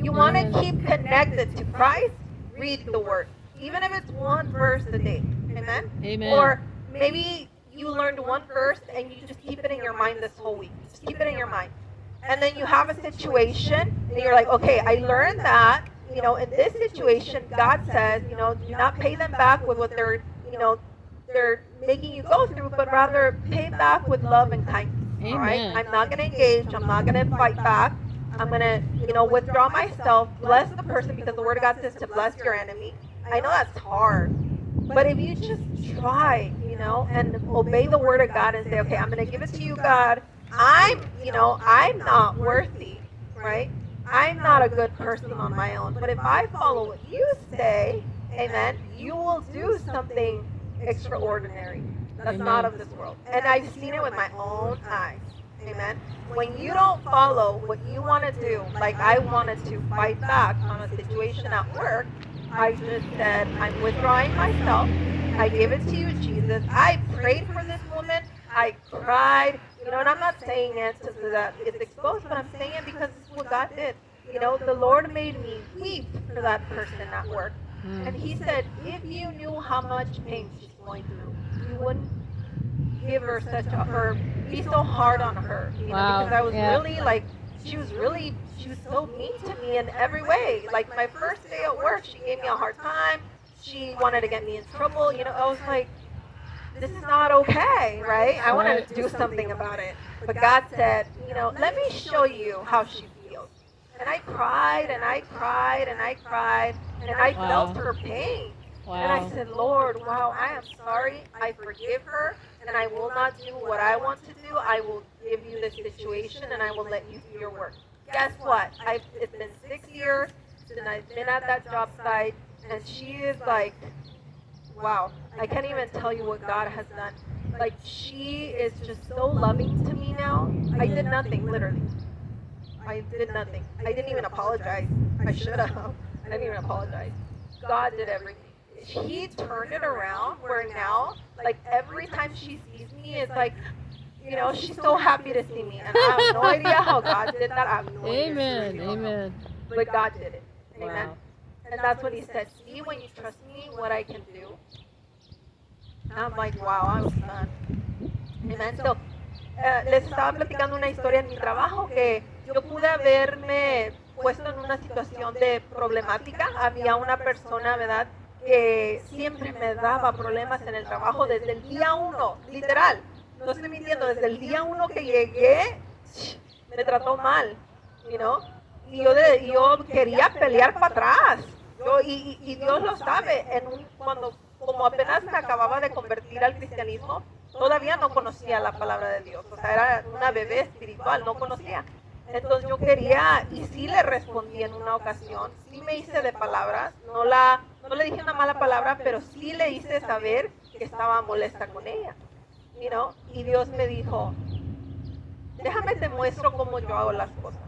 You want to keep connected to Christ, read the Word. Even if it's one verse a day. Amen? Amen. Or maybe you learned one verse and you just keep it in your mind this whole week. Just keep it in your mind. And then you have a situation and you're like, okay, I learned that, in this situation, God says, do not pay them back with what they're making you go through, but rather pay back with love and kindness. Amen. All right? I'm not going to engage. I'm not going to fight back. I'm going to, withdraw myself, bless the person because the word of God says to bless your enemy. I know that's hard. But if you just try, and obey the word of God and say, okay, I'm going to give it to you, God. I'm not worthy, right? I'm not a good person on my own. But if I follow what you say, amen, you will do something extraordinary that's not of this world. And I've seen it with my own eyes. Amen. When you don't follow what you want to do, like I wanted to fight back on a situation at work, I just said, I'm withdrawing myself. I gave it to you, Jesus. I prayed for this woman. I cried. And I'm not saying it so that it's exposed, but I'm saying it because it's what God did. The Lord made me weep for that person at work. And he said, if you knew how much pain she's going through, you wouldn't give her or be so hard on her, Wow. because I was Yeah. really she was so mean to me in every way. Like my first day at work, she gave me a hard time. She wanted to get me in trouble. I was like, this is not okay, right? I wanted Right. to do something about it. But God said, let me show you how she feels. And I cried and I cried and I cried and I Wow. felt her pain. And I Wow. said, Lord, wow, I am sorry. I forgive her and I will not do what I want to do. I will give you this situation and I will let you do your work. Guess what? It's been 6 years since I've been at that job site, and she is like, wow, I can't even tell you what God has done. Like, she is just so loving to me now. I did nothing, literally. I did nothing. I didn't even apologize. I should have. I didn't even apologize. God did everything. He turned it around where now, like, every time she sees me, it's like, she's so happy to see me. And I have no idea how God did that. I have no Amen. idea. Amen. But God did it. Amen. Wow. And that's what he said. See, when you trust me, what I can do. And I'm like, wow, I was done. Amen. So, les estaba platicando una historia en mi trabajo que yo pude haberme puesto en una situación de problemática. Había una persona, ¿verdad?, que siempre me daba problemas en el trabajo desde el día 1, literal. No estoy mintiendo, desde el día 1 que llegué, me trató mal, y yo quería pelear para atrás. Y Dios lo sabe, cuando como apenas me acababa de convertir al cristianismo, todavía no conocía la palabra de Dios. O sea, era una bebé espiritual, no conocía. Entonces yo quería, y sí le respondí en una ocasión, sí me hice de palabras, no le dije una mala palabra, pero sí le hice saber que estaba molesta con ella. Y Dios me dijo, déjame te muestro cómo yo hago las cosas.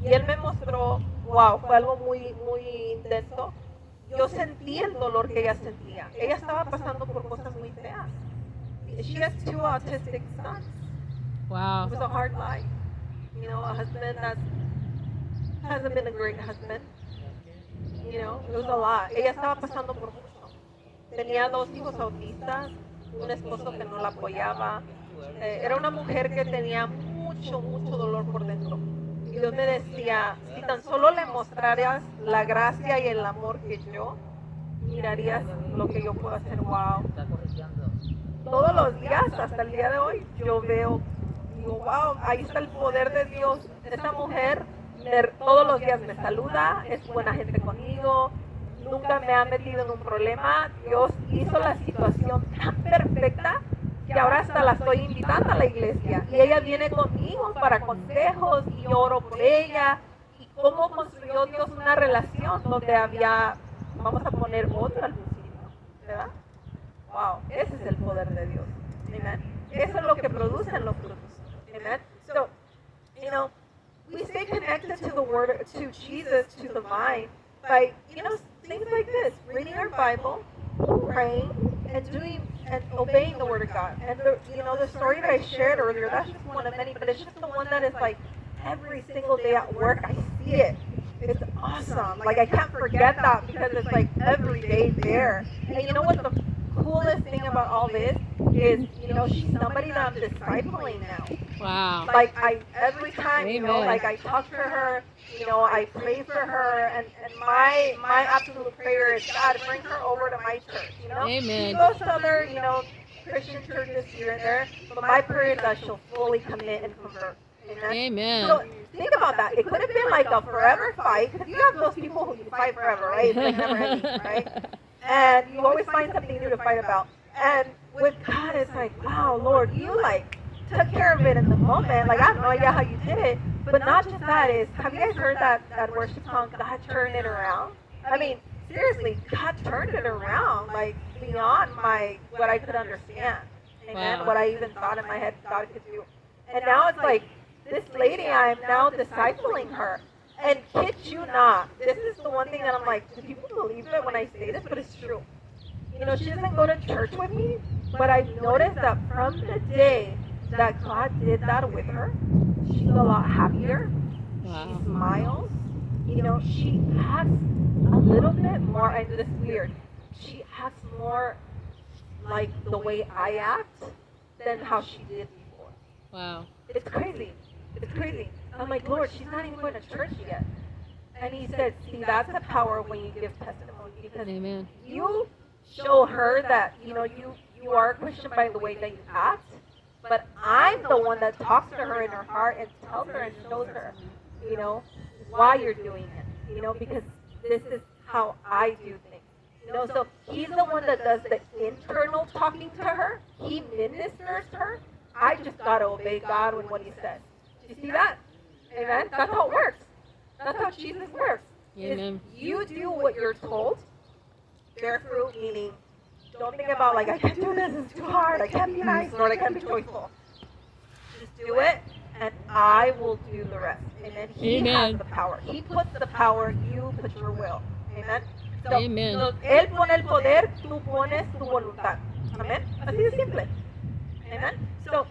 Y Él me mostró, wow, fue algo muy, muy intenso. Yo sentí el dolor que ella sentía. Ella estaba pasando por cosas muy feas. She has 2 autistic sons. Wow. It was a hard life. A husband that hasn't been a great husband. It was a lot. Ella estaba pasando por mucho. Tenía 2 hijos autistas, un esposo que no la apoyaba. Era una mujer que tenía mucho, mucho dolor por dentro. Y Dios me decía, si tan solo le mostrarías la gracia y el amor que yo, mirarías lo que yo puedo hacer. Wow. Todos los días, hasta el día de hoy, yo veo, digo, wow, ahí está el poder de Dios. Esta mujer todos los días me saluda, es buena gente conmigo, nunca me ha metido en un problema. Dios hizo la situación tan perfecta que ahora hasta la estoy invitando a la iglesia. Y ella viene conmigo para consejos y yo oro por ella. Y cómo construyó Dios una relación donde había, vamos a poner otro al principio, ¿verdad? Wow, ese es el poder de Dios. Amen. Eso es lo que producen los frutos. Amen. So, we stay connected to the Word, to Jesus, to the vine, by, things like this, reading our Bible, praying, and doing and obeying the Word of God. And the story that I shared earlier, that's just one of many, but it's just the one that is like every single day at work, I see it. It's awesome. Like, I can't forget that because it's like every day there. And you know what the coolest thing about all this is, she's somebody that I'm discipling now. Wow. Like, every time, Amen. like I talk to her, I pray for her, and my absolute prayer is, God, bring her over to my church, Amen. She goes to other, Christian churches here and there, but my prayer is that she'll fully commit and convert. Amen. Amen. So, think about that. It could have been like a forever fight, because you have those people who you fight forever, right? It's like never ending, right? And you always find something new to fight about. And with God, it's like, wow, Lord, you like took care of it in the moment. Like, I have no idea how you did it. But not just that is, have you guys heard that worship song, God turned it around? I mean, seriously, God turned it around, like, beyond what I could understand. Amen. Wow. What I even thought in my head God could do. And now it's like, this lady, I'm now discipling her. And kid you not, this is the one thing that I'm like, do people believe it when I say this? But it's true. You know, she doesn't go to church with me, but I've noticed that from the day that God did that with her, she's a lot happier. Wow. She smiles. You know, she has a little bit more, and this is weird, she has more like the way I act than how she did before. Wow. It's crazy. It's crazy. I'm like, Lord, she's not even going to church yet. And he said, see, that's the power when you give testimony, because Amen. you show her that, you know, you are a Christian by the way that you act, but I'm the one that talks to her in her heart and tells her and shows her, you know, why you're doing it, you know, because this is how I do things. You know, so he's the one that does the internal talking to her. He ministers to her. I just gotta obey God with what he says. Do you see that? Amen? That's how it works. That's how Jesus works. Is Amen. you do what you're told, bear fruit, meaning don't think about like, I can't do this, it's too hard, I can't be nice, or I can't be joyful. Just do it, and I will do the rest. Amen. He Amen. has the power. He puts the power, you put your will. Amen. So, Amen. Él pone el poder, tú pones tu voluntad. Amen. Así de simple. Amen. So,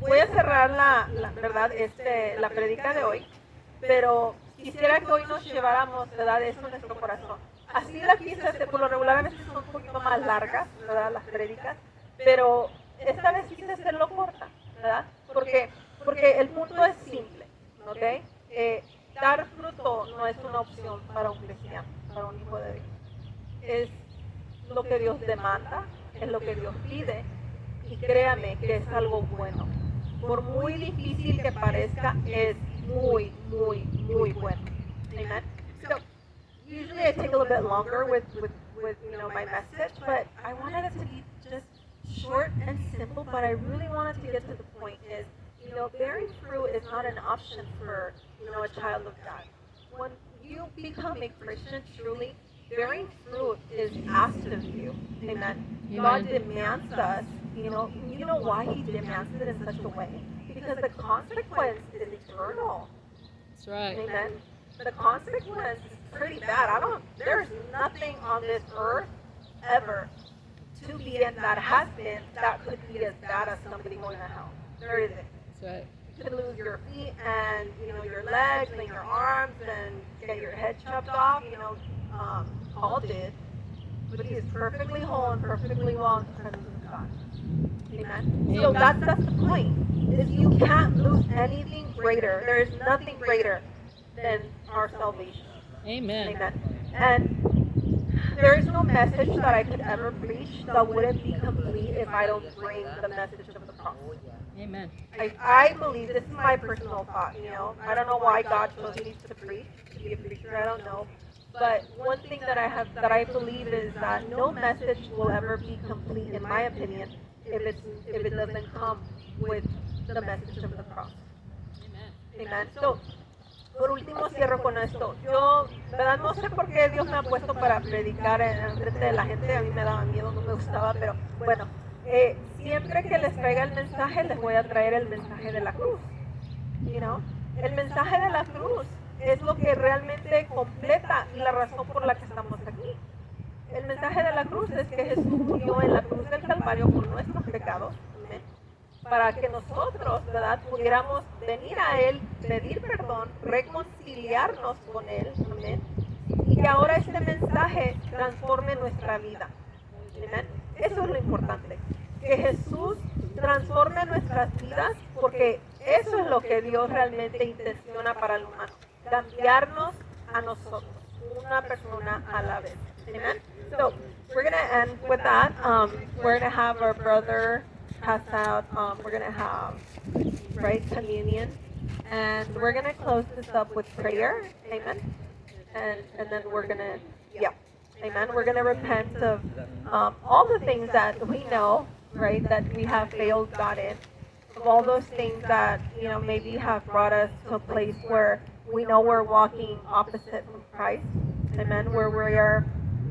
voy a cerrar la verdad, la predica de hoy, pero quisiera que hoy nos lleváramos, ¿verdad?, eso en nuestro corazón. Así la quise hacer, por lo regular a veces son un poquito más largas, ¿verdad?, las prédicas, pero esta vez quise hacerlo corta, ¿verdad? Porque el punto es simple, ¿ok? Dar fruto no es una opción para un cristiano, para un hijo de Dios. Es lo que Dios demanda, es lo que Dios pide, y créame que es algo bueno. Por muy difícil que parezca, es muy, muy, muy bueno. Amen. So, usually I take a little bit longer with you know, my message, but I wanted it to be just short and simple, but I really wanted to get to the point is, you know, bearing fruit is not an option for, you know, a child of God. When you become a Christian truly, bearing fruit is asked of you. Amen. God demands us, you know why he demands it in such a way? Because the consequence is eternal. That's right. Amen. The consequence is pretty bad. There's nothing on this earth ever to be in that has been that could be as bad as somebody going to hell. There isn't. That's right. You could lose your feet and, you know, your legs and your arms and get your head chopped off, you know, Paul did. But he is perfectly whole and perfectly well in the presence of God. Amen. So that's the point. Is you can't lose anything greater. There is nothing greater than our salvation. Amen. Amen. And there is no message that I could ever preach that wouldn't be complete if I don't bring the message of the cross. Amen. I believe, this is my personal thought, you know. I don't know why God chose me to preach, to be a preacher, I don't know. But one thing that I believe is that no message will ever be complete, in my opinion, if it doesn't come with the message of the cross. Amen. Amen. So, por último cierro con esto. Yo, ¿verdad? No sé por qué Dios me ha puesto para predicar en frente de la gente. A mí me daba miedo, no me gustaba, pero bueno. Siempre que les traiga el mensaje, les voy a traer el mensaje de la cruz. You know? El mensaje de la cruz es lo que realmente completa y la razón por la que estamos aquí. El mensaje de la cruz es que Jesús murió en la cruz del Calvario por nuestros pecados, ¿amén?, para que nosotros, ¿verdad?, pudiéramos venir a Él, pedir perdón, reconciliarnos con Él, amén, y que ahora este mensaje transforme nuestra vida. Amén. Eso es lo importante, que Jesús transforme nuestras vidas, porque eso es lo que Dios realmente intenciona para el humano, cambiarnos a nosotros, una persona a la vez. Amen. So we're gonna end with that. We're gonna have our brother pass out. We're gonna have communion. And we're going to close this up with prayer. Amen. And then we're going to, yeah. Amen. We're going to repent of all the things that we know, right, that we have failed God in. Of all those things that, maybe have brought us to a place where we know we're walking opposite from Christ. Amen. Where we are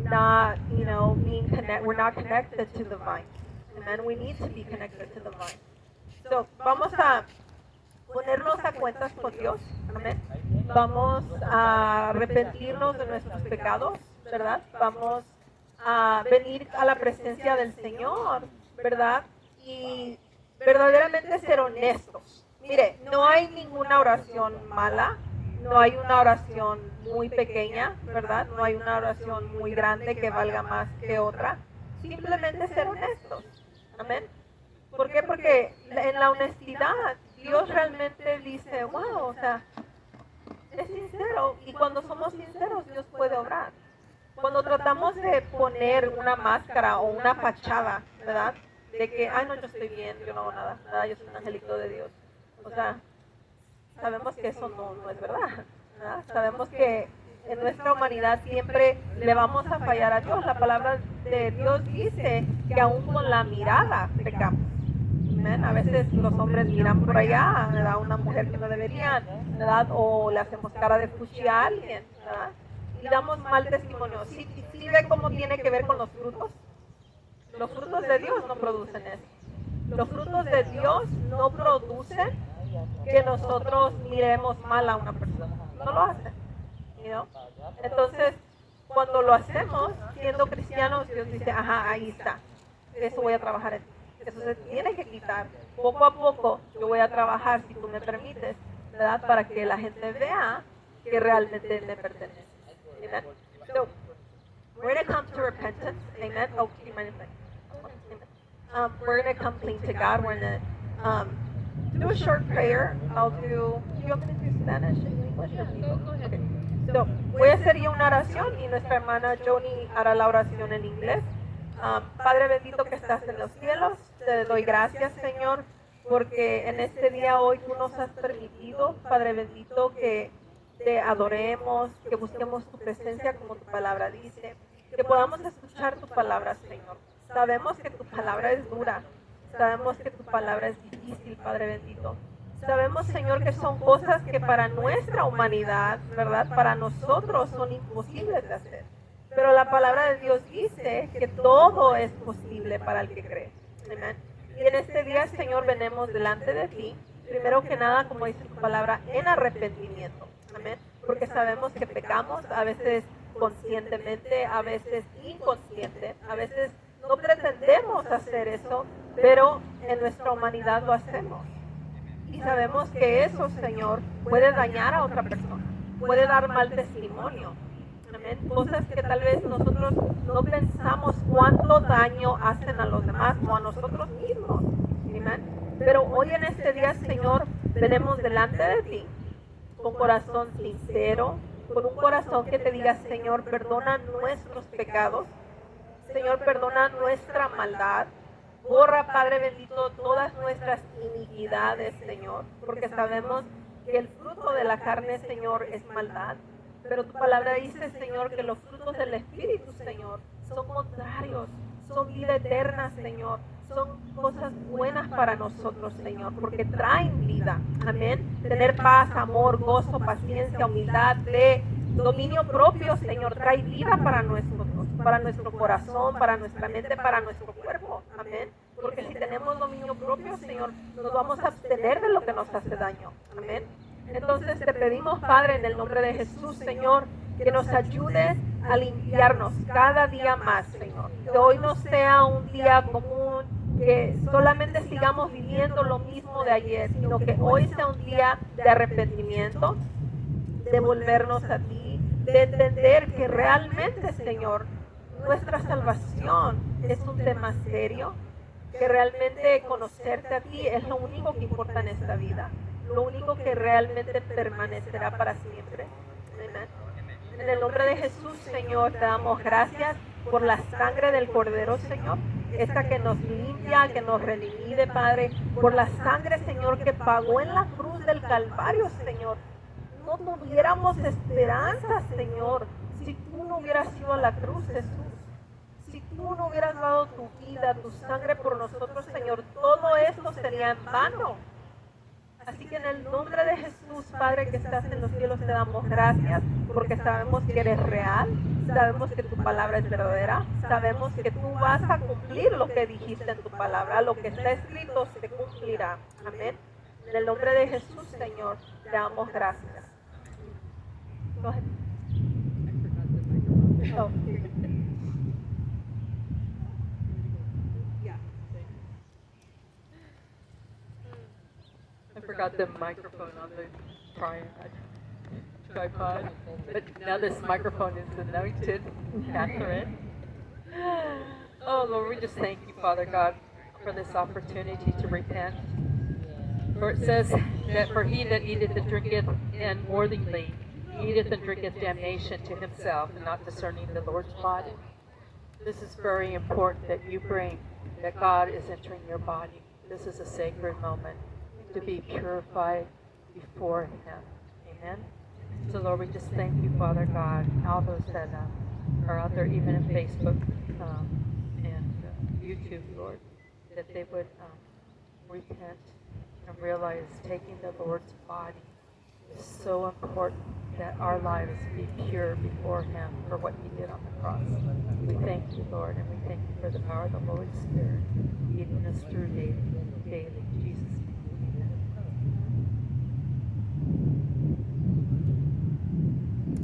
not, we're not connected to the vine. Amen. We need to be connected to the vine. So, vamos a ponernos a cuentas con Dios. Amén. Vamos a arrepentirnos de nuestros pecados, ¿verdad? Vamos a venir a la presencia del Señor, ¿verdad? Y verdaderamente ser honestos. Mire, no hay ninguna oración mala, no hay una oración muy pequeña, ¿verdad? No hay una oración muy grande que valga más que otra. Simplemente ser honestos. Amén. ¿Por qué? Porque en la honestidad Dios realmente dice, wow, o sea, es sincero. Y cuando somos sinceros, Dios puede obrar. Cuando tratamos de poner una máscara o una fachada, ¿verdad? De que, ay, no, yo estoy bien, yo no hago nada, yo soy un angelito de Dios. O sea, sabemos que eso no es verdad, ¿verdad? Sabemos que en nuestra humanidad siempre le vamos a fallar a Dios. La palabra de Dios dice que aún con la mirada pecamos. A veces los hombres miran por allá, ¿verdad? A una mujer que no deberían, ¿verdad? O le hacemos cara de fuchi a alguien, ¿verdad? Y damos mal testimonio. ¿Sí ve cómo tiene que ver con los frutos? Los frutos de Dios no producen eso. Los frutos de Dios no producen que nosotros miremos mal a una persona. No lo hacen. Entonces, cuando lo hacemos, siendo cristianos, Dios dice, ajá, ahí está. Eso voy a trabajar en ti. Eso se tiene que quitar. Poco a poco yo voy a trabajar, si tú me permites, ¿verdad? Para que la gente vea que realmente le pertenece. Amen. So, we're going to come to repentance. Amen. Oh, do you mind if I? We're going to come clean to God. We're going to do a short prayer. Do you want me to do Spanish and English? Go ahead. Okay. So, voy a hacer yo una oración y nuestra hermana Joni hará la oración en inglés. Padre bendito que estás en los cielos, te doy gracias, Señor, porque en este día hoy tú nos has permitido, Padre bendito, que te adoremos, que busquemos tu presencia como tu palabra dice, que podamos escuchar tu palabra, Señor. Sabemos que tu palabra es dura, sabemos que tu palabra es difícil, Padre bendito. Sabemos, Señor, que son cosas que para nuestra humanidad, ¿verdad? Para nosotros son imposibles de hacer. Pero la palabra de Dios dice que todo es posible para el que cree. Amén. Y en este día, Señor, venimos delante de ti, primero que nada, como dice tu palabra, en arrepentimiento. Amén. Porque sabemos que pecamos, a veces conscientemente, a veces inconsciente, a veces no pretendemos hacer eso, pero en nuestra humanidad lo hacemos. Y sabemos que eso, Señor, puede dañar a otra persona, puede dar mal testimonio. Amén. Cosas que tal vez nosotros no pensamos cuánto daño hacen a los demás o a nosotros mismos. Amén. Pero hoy en este día, Señor, venimos delante de ti con corazón sincero, con un corazón que te diga, Señor, perdona nuestros pecados, Señor, perdona nuestra maldad, borra, Padre bendito, todas nuestras iniquidades, Señor, porque sabemos que el fruto de la carne, Señor, es maldad. Pero tu palabra dice, Señor, que los frutos del Espíritu, Señor, son contrarios, son vida eterna, Señor. Son cosas buenas para nosotros, Señor, porque traen vida. Amén. Tener paz, amor, gozo, paciencia, humildad, fe, dominio propio, Señor, trae vida para nosotros, para nuestro corazón, para nuestra mente, para nuestro cuerpo. Amén. Porque si tenemos dominio propio, Señor, nos vamos a abstener de lo que nos hace daño. Amén. Entonces te pedimos, Padre, en el nombre de Jesús, Señor, que nos ayudes a limpiarnos cada día más, Señor. Que hoy no sea un día común, que solamente sigamos viviendo lo mismo de ayer, sino que hoy sea un día de arrepentimiento, de volvernos a ti, de entender que realmente, Señor, nuestra salvación es un tema serio, que realmente conocerte a ti es lo único que importa en esta vida. Lo único que realmente permanecerá para siempre. Amén. En el nombre de Jesús, Señor, te damos gracias por la sangre del Cordero, Señor. Esta que nos limpia, que nos redime, Padre. Por la sangre, Señor, que pagó en la cruz del Calvario, Señor, no tuviéramos esperanza, Señor, si tú no hubieras ido a la cruz, Jesús. Si tú no hubieras dado tu vida, tu sangre por nosotros, Señor, todo esto sería en vano. Así que en el nombre de Jesús, Padre que estás en los cielos, te damos gracias porque sabemos que eres real, sabemos que tu palabra es verdadera, sabemos que tú vas a cumplir lo que dijiste en tu palabra, lo que está escrito se cumplirá. Amén. En el nombre de Jesús, Señor, te damos gracias. Go ahead. Oh. I forgot the microphone on the tripod, but now this microphone is anointed, Catherine. Oh Lord, we just thank you, Father God, for this opportunity to repent. For it says that for he that eateth and drinketh unworthily eateth and drinketh damnation to himself, and not discerning the Lord's body. This is very important that you bring that God is entering your body. This is a sacred moment to be purified before Him. Amen. So Lord, we just thank you, Father God, all those that are out there, even in Facebook and YouTube, Lord, that they would repent and realize taking the Lord's body is so important, that our lives be pure before Him for what He did on the cross. We thank you, Lord, and we thank you for the power of the Holy Spirit leading us through daily. In Jesus' name.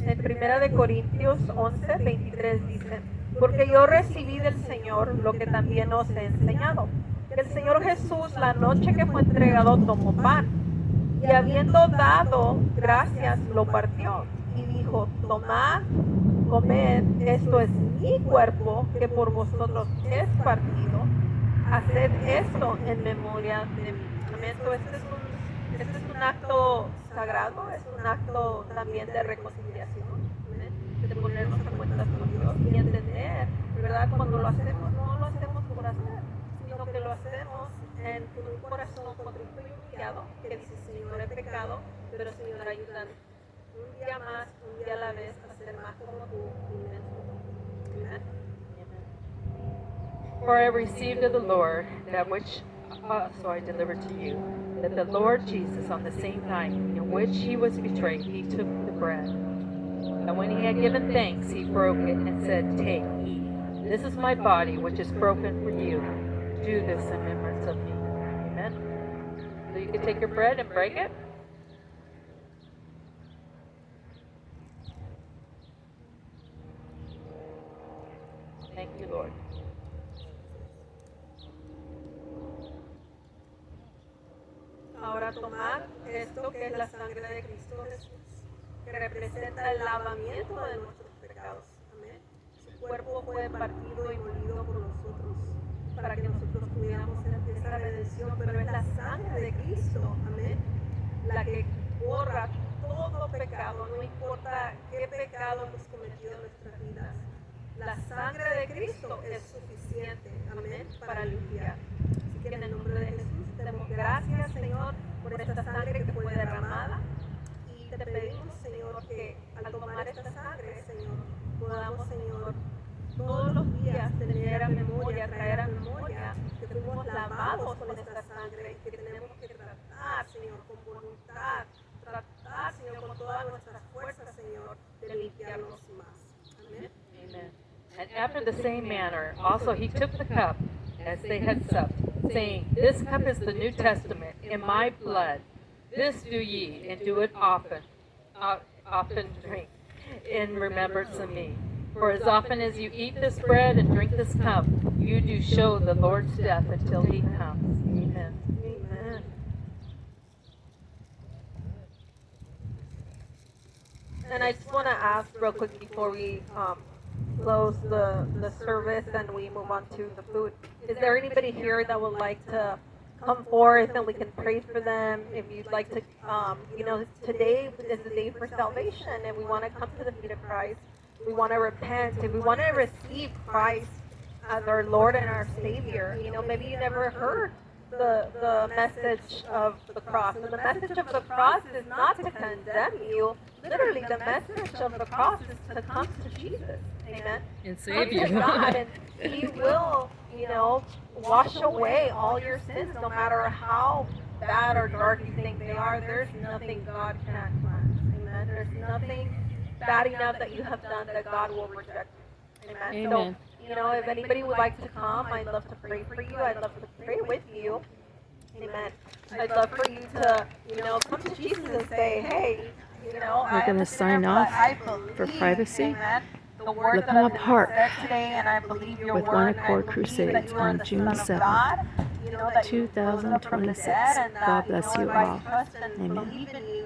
En 1 de Corintios 11, 23 dice, porque yo recibí del Señor lo que también os he enseñado, que el Señor Jesús la noche que fue entregado tomó pan, y habiendo dado gracias lo partió, y dijo, tomad, comed, esto es mi cuerpo que por vosotros es partido, haced esto en memoria de mí. Amén. Este es un acto sagrado, es un acto también de reconciliación, ¿sí? De ponernos a cuentas con Dios y entender, ¿verdad? Cuando lo hacemos, no lo hacemos por hacer, sino que lo hacemos con un corazón contrito y humillado, que dice, Señor, he pecado, pero Señor, ayúdame un día más, un día a la vez, a ser más como tú y menos como tú. Amén. For I received of the Lord that which also I delivered to you, that the Lord Jesus, on the same night in which he was betrayed, he took the bread. And when he had given thanks, he broke it and said, take, eat. This is my body, which is broken for you. Do this in remembrance of me. Amen. So you can take your bread and break it. Thank you, Lord. Ahora tomad esto que es la sangre de Cristo Jesús, que representa el lavamiento de nuestros pecados. Amén. Su cuerpo fue partido y molido por nosotros, para que nosotros pudiéramos esa redención, pero es la sangre de Cristo, amén, la que borra todo pecado, no importa qué pecado hemos cometido en nuestras vidas. La sangre de Cristo es suficiente, amén, para limpiar. Así que en el nombre de Jesús te damos gracias, Señor, por esta sangre que fue derramada. Y te pedimos, Señor, que al tomar esta sangre, Señor, podamos, Señor, todos los días tener a memoria, traer a memoria que fuimos lavados con esta sangre y que tenemos que tratar, Señor, con voluntad, tratar, Señor, con todas nuestras fuerzas, Señor, de limpiarnos más. Amén. Amen. And after the same manner, also he took the cup as they had supped, saying, this cup is the New Testament in my blood. This do ye, and do it often drink, in remembrance of me. For as often as you eat this bread and drink this cup, you do show the Lord's death until he comes. Amen. Amen. And I just want to ask real quick before we close the service and we move on to the food. Is there anybody here that would like to come forth and we can pray for them? If you'd like to, today is the day for salvation and we want to come to the feet of Christ. We want to repent. If we want to receive Christ as our Lord and our Savior, maybe you never heard the message of the cross. And the message of the cross is not to condemn you. Literally, the message of the cross is to come to Jesus. Amen. And Come save to you. God, and He will, wash away all your sins, no matter how bad or dark you think they are. There's nothing God can't cleanse. Amen. There's nothing bad enough that you have done that God will reject. Amen. Amen. So, if anybody would like to come, I'd love to pray for you. I'd love to pray with you. Amen. I'd love for you to, come to Jesus and say, hey, We're going to sign off for privacy. Amen. The word La that I've Palma been Park said today, and I believe your with word, One and I Accord believe that Crusades you are on the June Son of 7th, God, that you rose up from the 2026. dead, and God bless you if I all. trust and Amen. believe in you,